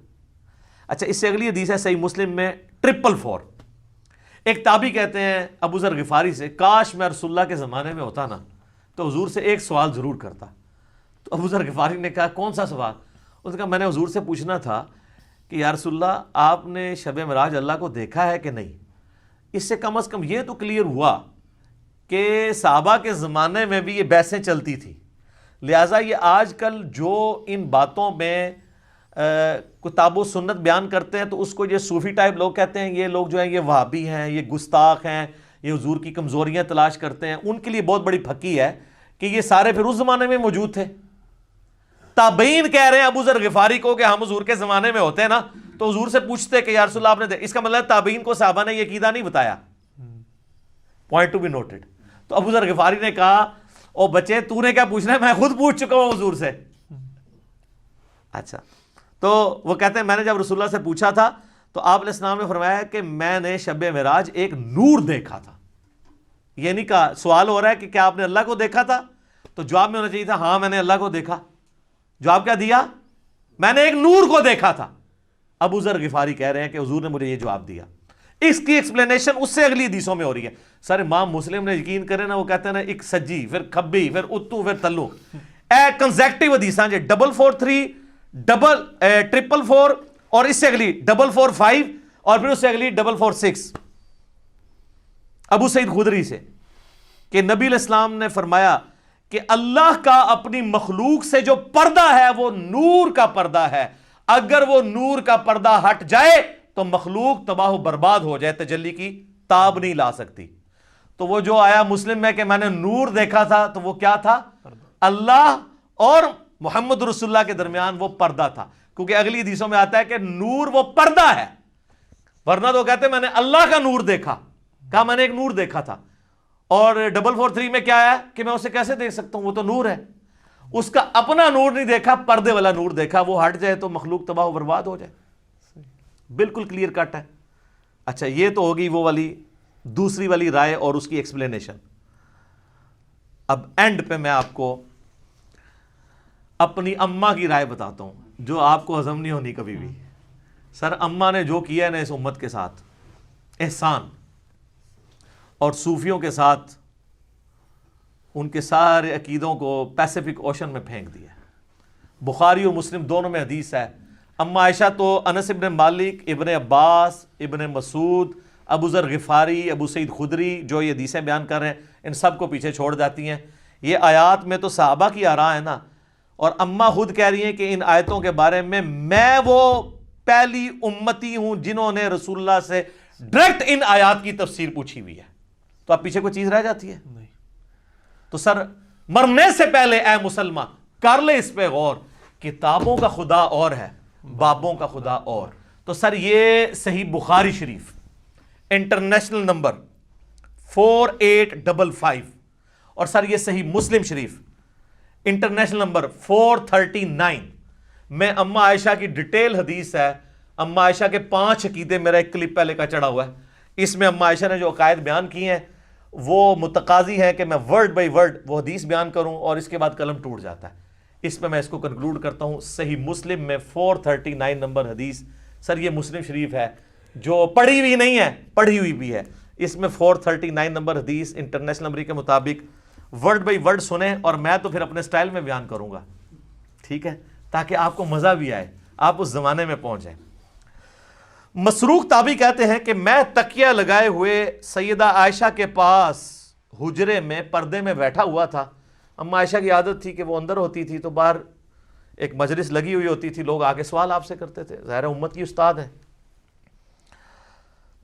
اچھا، اس سے اگلی حدیث ہے صحیح مسلم میں 444. ایک تابعی کہتے ہیں ابو ذر غفاری سے کاش میں رسول اللہ کے زمانے میں ہوتا نا تو حضور سے ایک سوال ضرور کرتا. تو ابو ذر غفاری نے کہا کون سا سوال؟ اس نے کہا میں نے حضور سے پوچھنا تھا کہ یا رسول اللہ آپ نے شب معراج اللہ کو دیکھا ہے کہ نہیں. اس سے کم از کم یہ تو کلیئر ہوا کہ صحابہ کے زمانے میں بھی یہ بحثیں چلتی تھی، لہٰذا یہ آج کل جو ان باتوں میں کتاب و سنت بیان کرتے ہیں تو اس کو یہ صوفی ٹائپ لوگ کہتے ہیں، یہ لوگ جو ہیں یہ وہابی ہیں، یہ گستاخ ہیں، یہ حضور کی کمزوریاں تلاش کرتے ہیں. ان کے لیے بہت بڑی پھکی ہے کہ یہ سارے پھر اس زمانے میں موجود تھے. تابعین کہہ رہے ہیں ابو ذر غفاری کو کہ ہم حضور کے زمانے میں ہوتے ہیں نا تو حضور سے پوچھتے کہ یا رسول اللہ آپ نے اس کا مطلب تابعین کو صحابہ نے یہ عقیدہ نہیں بتایا. Point to be noted. تو ابو ذر غفاری نے کہا او بچے تو نے کیا پوچھنا ہے، میں خود پوچھ چکا ہوں حضور سے. اچھا، تو وہ کہتے ہیں میں نے جب رسول اللہ سے پوچھا تھا تو آپ علیہ السلام نے فرمایا کہ میں نے شب معراج ایک نور دیکھا تھا. یہ نہیں کہا، سوال ہو رہا ہے کہ کیا آپ نے اللہ کو دیکھا تھا، تو جواب میں ہونا چاہیے تھا ہاں میں نے اللہ کو دیکھا. جواب کیا دیا؟ میں نے ایک نور کو دیکھا تھا. ابو ذر غفاری کہہ رہے ہیں کہ حضور نے مجھے یہ جواب دیا. اس کی ایکسپلینیشن اس سے اگلی حدیثوں میں ہو رہی ہے. سر امام مسلم نے یقین کرے نا، وہ کہتے ہیں نا ایک سجی پھر کھبی پھر اتو پھر تلو، کنزیکٹیو حدیثاں جی 443 444 اور اس سے اگلی 445 اور پھر اس سے اگلی 446 ابو سعید خدری سے کہ نبی علیہ السلام نے فرمایا کہ اللہ کا اپنی مخلوق سے جو پردہ ہے وہ نور کا پردہ ہے، اگر وہ نور کا پردہ ہٹ جائے تو مخلوق تباہ و برباد ہو جائے، تجلی کی تاب نہیں لا سکتی. تو وہ جو آیا مسلم میں کہ میں نے نور دیکھا تھا تو وہ کیا تھا؟ اللہ اور محمد رسول اللہ کے درمیان وہ پردہ تھا، کیونکہ اگلی حدیثوں میں آتا ہے کہ نور وہ پردہ ہے. ورنہ تو کہتے ہیں میں نے اللہ کا نور دیکھا، کہا میں نے ایک نور دیکھا تھا. اور 443 میں کیا ہے کہ میں اسے کیسے دیکھ سکتا ہوں، وہ تو نور ہے. اس کا اپنا نور نہیں دیکھا، پردے والا نور دیکھا، وہ ہٹ جائے تو مخلوق تباہ و برباد ہو جائے. بالکل کلیئر کٹ ہے. اچھا، یہ تو ہوگی وہ والی دوسری والی رائے اور اس کی ایکسپلینیشن. اب اینڈ پہ میں آپ کو اپنی اماں کی رائے بتاتا ہوں جو آپ کو ہضم نہیں ہونی کبھی بھی. سر اماں نے جو کیا ہے نا اس امت کے ساتھ احسان اور صوفیوں کے ساتھ ان کے سارے عقیدوں کو پیسیفک اوشن میں پھینک دیا. بخاری اور مسلم دونوں میں حدیث ہے. اما عائشہ تو انس ابن مالک، ابن عباس، ابن مسعود، ابو ذر غفاری، ابو سعید خدری جو یہ حدیثیں بیان کر رہے ہیں ان سب کو پیچھے چھوڑ جاتی ہیں. یہ آیات میں تو صحابہ کی آراء ہے نا، اور اما خود کہہ رہی ہیں کہ ان آیتوں کے بارے میں وہ پہلی امتی ہوں جنہوں نے رسول اللہ سے ڈائریکٹ ان آیات کی تفسیر پوچھی ہوئی ہے. تو اب پیچھے کوئی چیز رہ جاتی ہے؟ نہیں. تو سر مرنے سے پہلے اے مسلمان کر لے اس پہ غور. کتابوں کا خدا اور ہے، بابوں کا خدا اور. تو سر یہ صحیح بخاری شریف انٹرنیشنل نمبر 4855، اور سر یہ صحیح مسلم شریف انٹرنیشنل نمبر 439 میں اما عائشہ کی ڈیٹیل حدیث ہے. اما عائشہ کے 5 عقیدے، میرا ایک کلپ پہلے کا چڑھا ہوا ہے، اس میں اما عائشہ نے جو عقائد بیان کی ہیں وہ متقاضی ہے کہ میں ورڈ بائی ورڈ وہ حدیث بیان کروں، اور اس کے بعد قلم ٹوٹ جاتا ہے. اس میں اس کو کنکلوڈ کرتا ہوں. صحیح مسلم میں 439 نمبر حدیث. سر یہ مسلم شریف ہے جو پڑھی ہوئی نہیں ہے، پڑھی ہوئی بھی ہے. اس میں 439 نمبر حدیث انٹرنیشنل نمبر کے مطابق ورڈ بائی ورڈ سنیں، اور میں تو پھر اپنے سٹائل میں بیان کروں گا، ٹھیک ہے، تاکہ آپ کو مزہ بھی آئے، آپ اس زمانے میں پہنچ جائیں. مسروق تابعی کہتے ہیں کہ میں تکیہ لگائے ہوئے سیدہ عائشہ کے پاس حجرے میں پردے میں بیٹھا ہوا تھا. اما عائشہ کی عادت تھی کہ وہ اندر ہوتی تھی تو باہر ایک مجلس لگی ہوئی ہوتی تھی، لوگ آگے سوال آپ سے کرتے تھے، ظاہر امت کی استاد ہیں.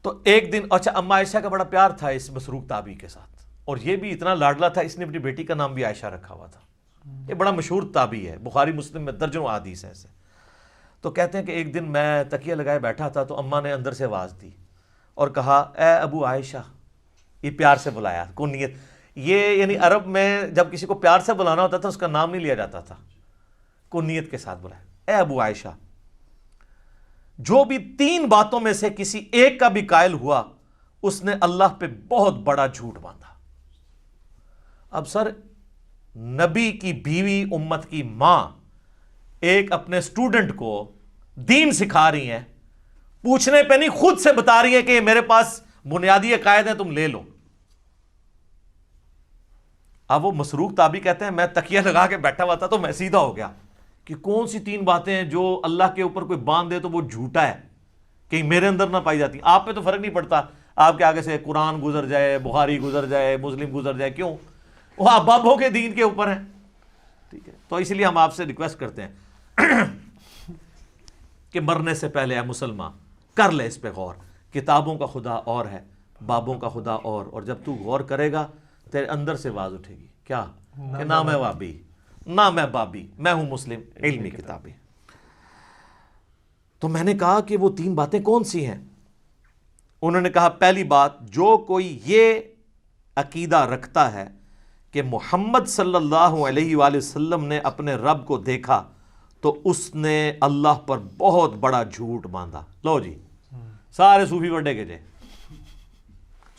تو ایک دن، اچھا اما عائشہ کا بڑا پیار تھا اس مسروق تابعی کے ساتھ، اور یہ بھی اتنا لاڈلا تھا اس نے اپنی بیٹی کا نام بھی عائشہ رکھا ہوا تھا. یہ بڑا مشہور تابعی ہے، بخاری مسلم میں درجنوں احادیث ہیں ایسے. تو کہتے ہیں کہ ایک دن میں تکیہ لگائے بیٹھا تھا تو اماں نے اندر سے آواز دی اور کہا اے ابو عائشہ. یہ پیار سے بلایا، کنیت. یہ یعنی عرب میں جب کسی کو پیار سے بلانا ہوتا تھا اس کا نام نہیں لیا جاتا تھا، کنیت کے ساتھ بلایا. اے ابو عائشہ، جو بھی 3 باتوں میں سے کسی ایک کا بھی قائل ہوا اس نے اللہ پہ بہت بڑا جھوٹ باندھا. اب سر نبی کی بیوی، امت کی ماں، ایک اپنے سٹوڈنٹ کو دین سکھا رہی ہیں، پوچھنے پہ نہیں خود سے بتا رہی ہے کہ میرے پاس بنیادی عقائد ہیں، تم لے لو. اب وہ مسروق تابعی کہتے ہیں میں تکیہ لگا کے بیٹھا ہوا تھا تو میں سیدھا ہو گیا کہ کون سی 3 باتیں ہیں جو اللہ کے اوپر کوئی باندھ دے تو وہ جھوٹا ہے، کہیں میرے اندر نہ پائی جاتی. آپ پہ تو فرق نہیں پڑتا، آپ کے آگے سے قرآن گزر جائے، بخاری گزر جائے، مسلم گزر جائے، کیوں؟ وہ آپ بابوں کے دین کے اوپر ہیں، ٹھیک ہے. تو اس لیے ہم آپ سے ریکویسٹ کرتے ہیں کہ مرنے سے پہلے اے مسلمان کر لے اس پہ غور. کتابوں کا خدا اور ہے، بابوں کا خدا اور جب تو غور کرے گا تیرے اندر سے آواز اٹھے گی، کیا کہ نہ میں وابی، نہ میں بابی، میں ہوں مسلم علمی کتابی. تو میں نے کہا کہ وہ 3 باتیں کون سی ہیں؟ انہوں نے کہا پہلی بات، جو کوئی یہ عقیدہ رکھتا ہے کہ محمد صلی اللہ علیہ وآلہ وسلم نے اپنے رب کو دیکھا تو اس نے اللہ پر بہت بڑا جھوٹ باندھا. لو جی سارے صوفی وڈے کے جے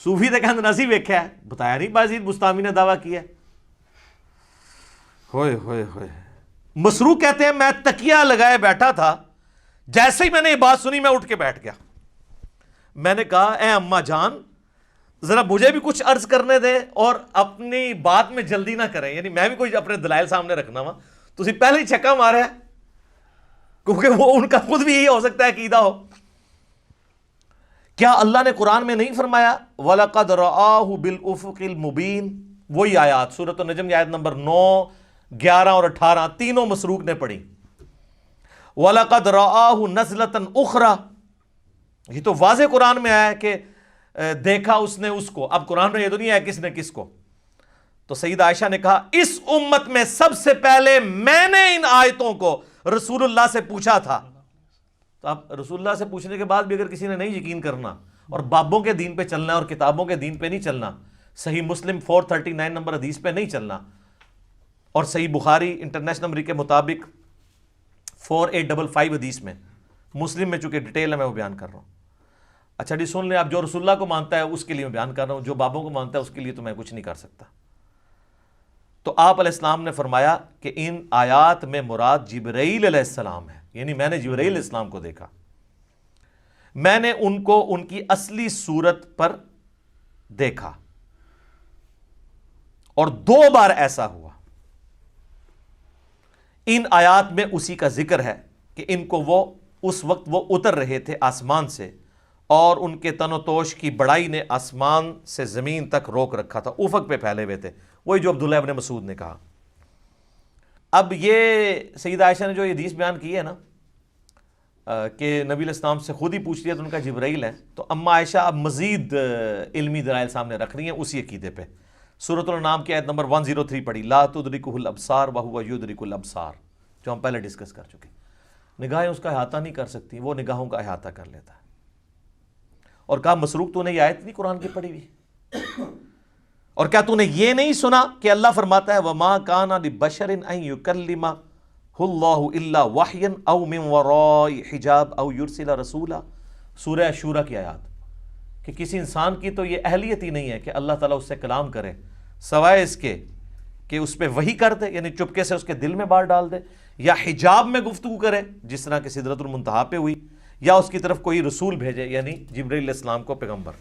صوفی تے کہندے نسی ویکھیا ہے، بتایا نہیں بازید بستامی نے دعویٰ کیا ہے. ہوئے ہوئے ہوئے. مسروق کہتے ہیں میں تکیہ لگائے بیٹھا تھا، جیسے ہی میں نے یہ بات سنی میں اٹھ کے بیٹھ گیا. میں نے کہا اے اماں جان ذرا مجھے بھی کچھ عرض کرنے دیں اور اپنی بات میں جلدی نہ کریں، یعنی میں بھی کوئی اپنے دلائل سامنے رکھنا وا، تسی پہلے ہی چھکا مارے ہے، کیونکہ وہ ان کا خود بھی یہی ہو سکتا ہے عقیدہ ہو. کیا اللہ نے قرآن میں نہیں فرمایا وَلَقَدْ رَآهُ بِالْأُفُقِ الْمُبِينِ؟ وہی آیات سورۃ النجم کی آیت نمبر 9، 11 اور 18 تینوں مسروق نے پڑھی. وَلَقَدْ رَآهُ نَزْلَةً أُخْرَى، یہ تو واضح قرآن میں آیا ہے کہ دیکھا اس نے اس کو. اب قرآن میں یہ تو نہیں ہے کس نے کس کو. تو سیدہ عائشہ نے کہا اس امت میں سب سے پہلے میں نے ان آیتوں کو رسول اللہ سے پوچھا تھا. تو اب رسول اللہ سے پوچھنے کے بعد بھی اگر کسی نے نہیں یقین کرنا اور بابوں کے دین پہ چلنا اور کتابوں کے دین پہ نہیں چلنا، صحیح مسلم 439 نمبر حدیث پہ نہیں چلنا، اور صحیح بخاری انٹرنیشنل نمبر کے مطابق 4855 حدیث میں، مسلم میں چونکہ ڈیٹیل ہے میں وہ بیان کر رہا ہوں. اچھا جی سن لیں، آپ جو رسول اللہ کو مانتا ہے اس کے لیے میں بیان کر رہا ہوں، جو بابوں کو مانتا ہے اس کے لیے تو میں کچھ نہیں کر سکتا. تو آپ علیہ السلام نے فرمایا کہ ان آیات میں مراد جبرائیل علیہ السلام ہے، یعنی میں نے جبرائیل علیہ السلام کو دیکھا، میں نے ان کو ان کی اصلی صورت پر دیکھا اور 2 بار ایسا ہوا۔ ان آیات میں اسی کا ذکر ہے کہ ان کو وہ اس وقت وہ اتر رہے تھے آسمان سے، اور ان کے تن و توش کی بڑائی نے آسمان سے زمین تک روک رکھا تھا، افق پہ پھیلے ہوئے تھے، وہی جو عبداللہ ابن مسعود نے کہا۔ اب یہ سیدہ عائشہ نے جو یہ حدیث بیان کی ہے نا کہ نبی علیہ السلام سے خود ہی پوچھ لیا تو ان کا جبرائیل ہے، تو اما عائشہ اب مزید علمی دلائل سامنے رکھ رہی ہیں اسی عقیدے پہ۔ سورۃ الانعام کی آیت نمبر 103 پڑھی، لا تدرکہ الابصار وہو یدرک الابصار، جو ہم پہلے ڈسکس کر چکے۔ نگاہیں اس کا احاطہ نہیں کر سکتی، وہ نگاہوں کا احاطہ کر لیتا ہے۔ اور کہا مسروق تو نے یہ آیت نہیں قرآن کی پڑھی ہوئی؟ اور کیا تو نے یہ نہیں سنا کہ اللہ فرماتا ہے وَمَا كَانَ لِبَشَرٍ أَن يُكَلِّمَهُ اللَّهُ إِلَّا وَحْيًا أَوْ مِن وَرَاءِ حِجَابٍ أَوْ يُرْسِلَ رَسُولًا۔ سورہ شورى کی آیات کہ کسی انسان کی تو یہ اہلیت ہی نہیں ہے کہ اللہ تعالیٰ اس سے کلام کرے سوائے اس کے کہ اس پہ وحی کر دے، یعنی چپکے سے اس کے دل میں بات ڈال دے، یا حجاب میں گفتگو کرے جس طرح کہ سدرۃ المنتہا پہ ہوئی، یا اس کی طرف کوئی رسول بھیجے یعنی جبرائیل علیہ السلام کو پیغمبر۔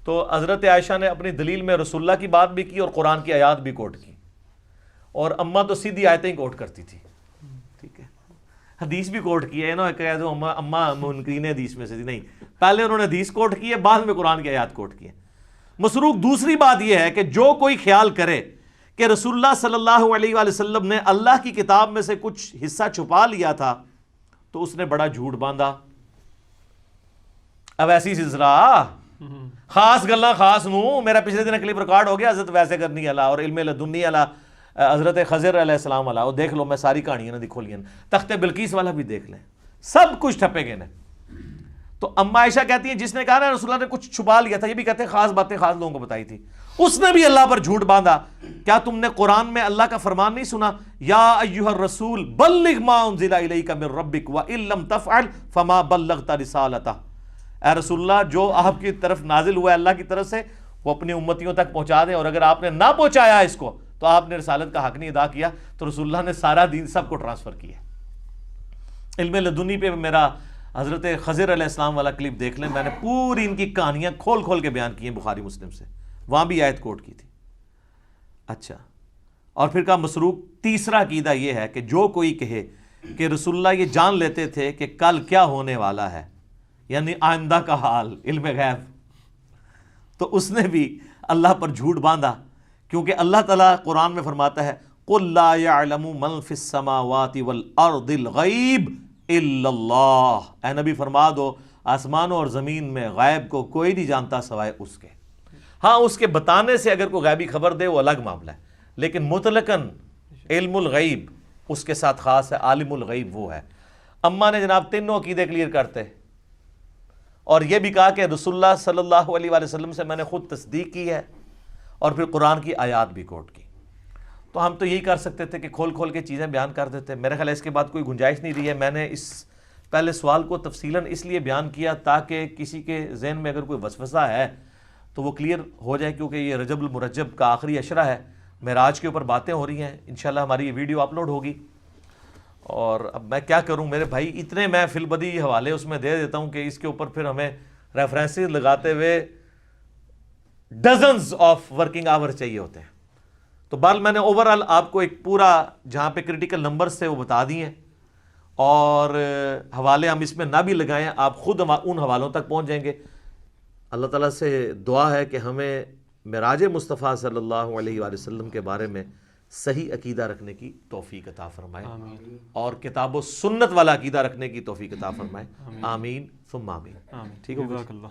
تو حضرت عائشہ نے اپنی دلیل میں رسول اللہ کی بات بھی کی اور قرآن کی آیات بھی کوٹ کی، اور اماں تو سیدھی آیتیں ہی کوٹ کرتی تھی، ٹھیک ہے، حدیث بھی کوٹ کی ہے نا، کہہ دو اماں منکرین حدیث میں سے تھی، نہیں، پہلے انہوں نے حدیث کوٹ کی ہے، بعد میں قرآن کی آیات کوٹ کی ہے۔ مسروق دوسری بات یہ ہے کہ جو کوئی خیال کرے کہ رسول اللہ صلی اللہ علیہ وآلہ وسلم نے اللہ کی کتاب میں سے کچھ حصہ چھپا لیا تھا تو اس نے بڑا جھوٹ باندھا۔ اب ایسی سلسلہ خاص گلاں خاص نو، میرا پچھلے دن کلپ ریکارڈ ہو گیا حضرت ویسے کرنی والا اور علم لدنی والا، حضرت خضر علیہ السلام والا، وہ دیکھ لو، میں ساری کہانیاں نہ کھولی ہیں، تخت بلقیس والا بھی دیکھ لیں، سب کچھ ٹھپے گئے نا۔ تو اما عائشہ کہتی ہیں جس نے کہا نا رسول اللہ نے کچھ چھپا لیا تھا، یہ بھی کہتے ہیں خاص باتیں خاص لوگوں کو بتائی تھی، اس نے بھی اللہ پر جھوٹ باندھا۔ کیا تم نے قرآن میں اللہ کا فرمان نہیں سنا، یا ایھا الرسول بلغ ما انزل الیک من ربک وان لم تفعل فما بلغت رسالتہ، اے رسول اللہ جو آپ کی طرف نازل ہوا ہے اللہ کی طرف سے وہ اپنی امتیوں تک پہنچا دیں، اور اگر آپ نے نہ پہنچایا اس کو تو آپ نے رسالت کا حق نہیں ادا کیا۔ تو رسول اللہ نے سارا دین سب کو ٹرانسفر کیا۔ علم لدنی پہ میرا حضرت خضر علیہ السلام والا کلپ دیکھ لیں، میں نے پوری ان کی کہانیاں کھول کھول کے بیان کی ہیں بخاری مسلم سے، وہاں بھی آیت کوٹ کی تھی۔ اچھا، اور پھر کہا مسروق تیسرا عقیدہ یہ ہے کہ جو کوئی کہے کہ رسول اللہ یہ جان لیتے تھے کہ کل کیا ہونے والا ہے، یعنی آئندہ کا حال، علم غیب، تو اس نے بھی اللہ پر جھوٹ باندھا، کیونکہ اللہ تعالیٰ قرآن میں فرماتا ہے قُلْ لَا يَعْلَمُ مَنْ فِي السَّمَاوَاتِ وَالْأَرْضِ الْغَيْبِ إِلَّا اللَّهُ، اے نبی فرما دو آسمانوں اور زمین میں غیب کو کوئی نہیں جانتا سوائے اس کے۔ ہاں اس کے بتانے سے اگر کوئی غیبی خبر دے وہ الگ معاملہ ہے، لیکن مطلقاً علم الغیب اس کے ساتھ خاص ہے، عالم الغیب وہ ہے۔ اماں نے جناب تینوں عقیدے کلیئر کرتے، اور یہ بھی کہا کہ رسول اللہ صلی اللہ علیہ وآلہ وسلم سے میں نے خود تصدیق کی ہے، اور پھر قرآن کی آیات بھی کوٹ کی۔ تو ہم تو یہی کر سکتے تھے کہ کھول کھول کے چیزیں بیان کر دیتے، میرے خیال ہے اس کے بعد کوئی گنجائش نہیں رہی ہے۔ میں نے اس پہلے سوال کو تفصیلاً اس لیے بیان کیا تاکہ کسی کے ذہن میں اگر کوئی وسوسہ ہے تو وہ کلیئر ہو جائے، کیونکہ یہ رجب المرجب کا آخری عشرہ ہے، معراج کے اوپر باتیں ہو رہی ہیں، انشاءاللہ ہماری یہ ویڈیو اپلوڈ ہوگی۔ اور اب میں کیا کروں میرے بھائی، اتنے میں فی البدی حوالے اس میں دے دیتا ہوں کہ اس کے اوپر پھر ہمیں ریفرنسز لگاتے ہوئے ڈزنز آف ورکنگ آور چاہیے ہوتے ہیں۔ تو بال میں نے اوورآل آپ کو ایک پورا جہاں پہ کریٹیکل نمبرز تھے وہ بتا دیے، اور حوالے ہم اس میں نہ بھی لگائیں، آپ خود ان حوالوں تک پہنچ جائیں گے۔ اللہ تعالیٰ سے دعا ہے کہ ہمیں معراج مصطفیٰ صلی اللہ علیہ وآلہ وسلم کے بارے میں صحیح عقیدہ رکھنے کی توفیق عطا فرمائے، اور کتاب و سنت والا عقیدہ رکھنے کی توفیق عطا فرمائے، آمین ثم آمین۔ ٹھیک ہوگا؟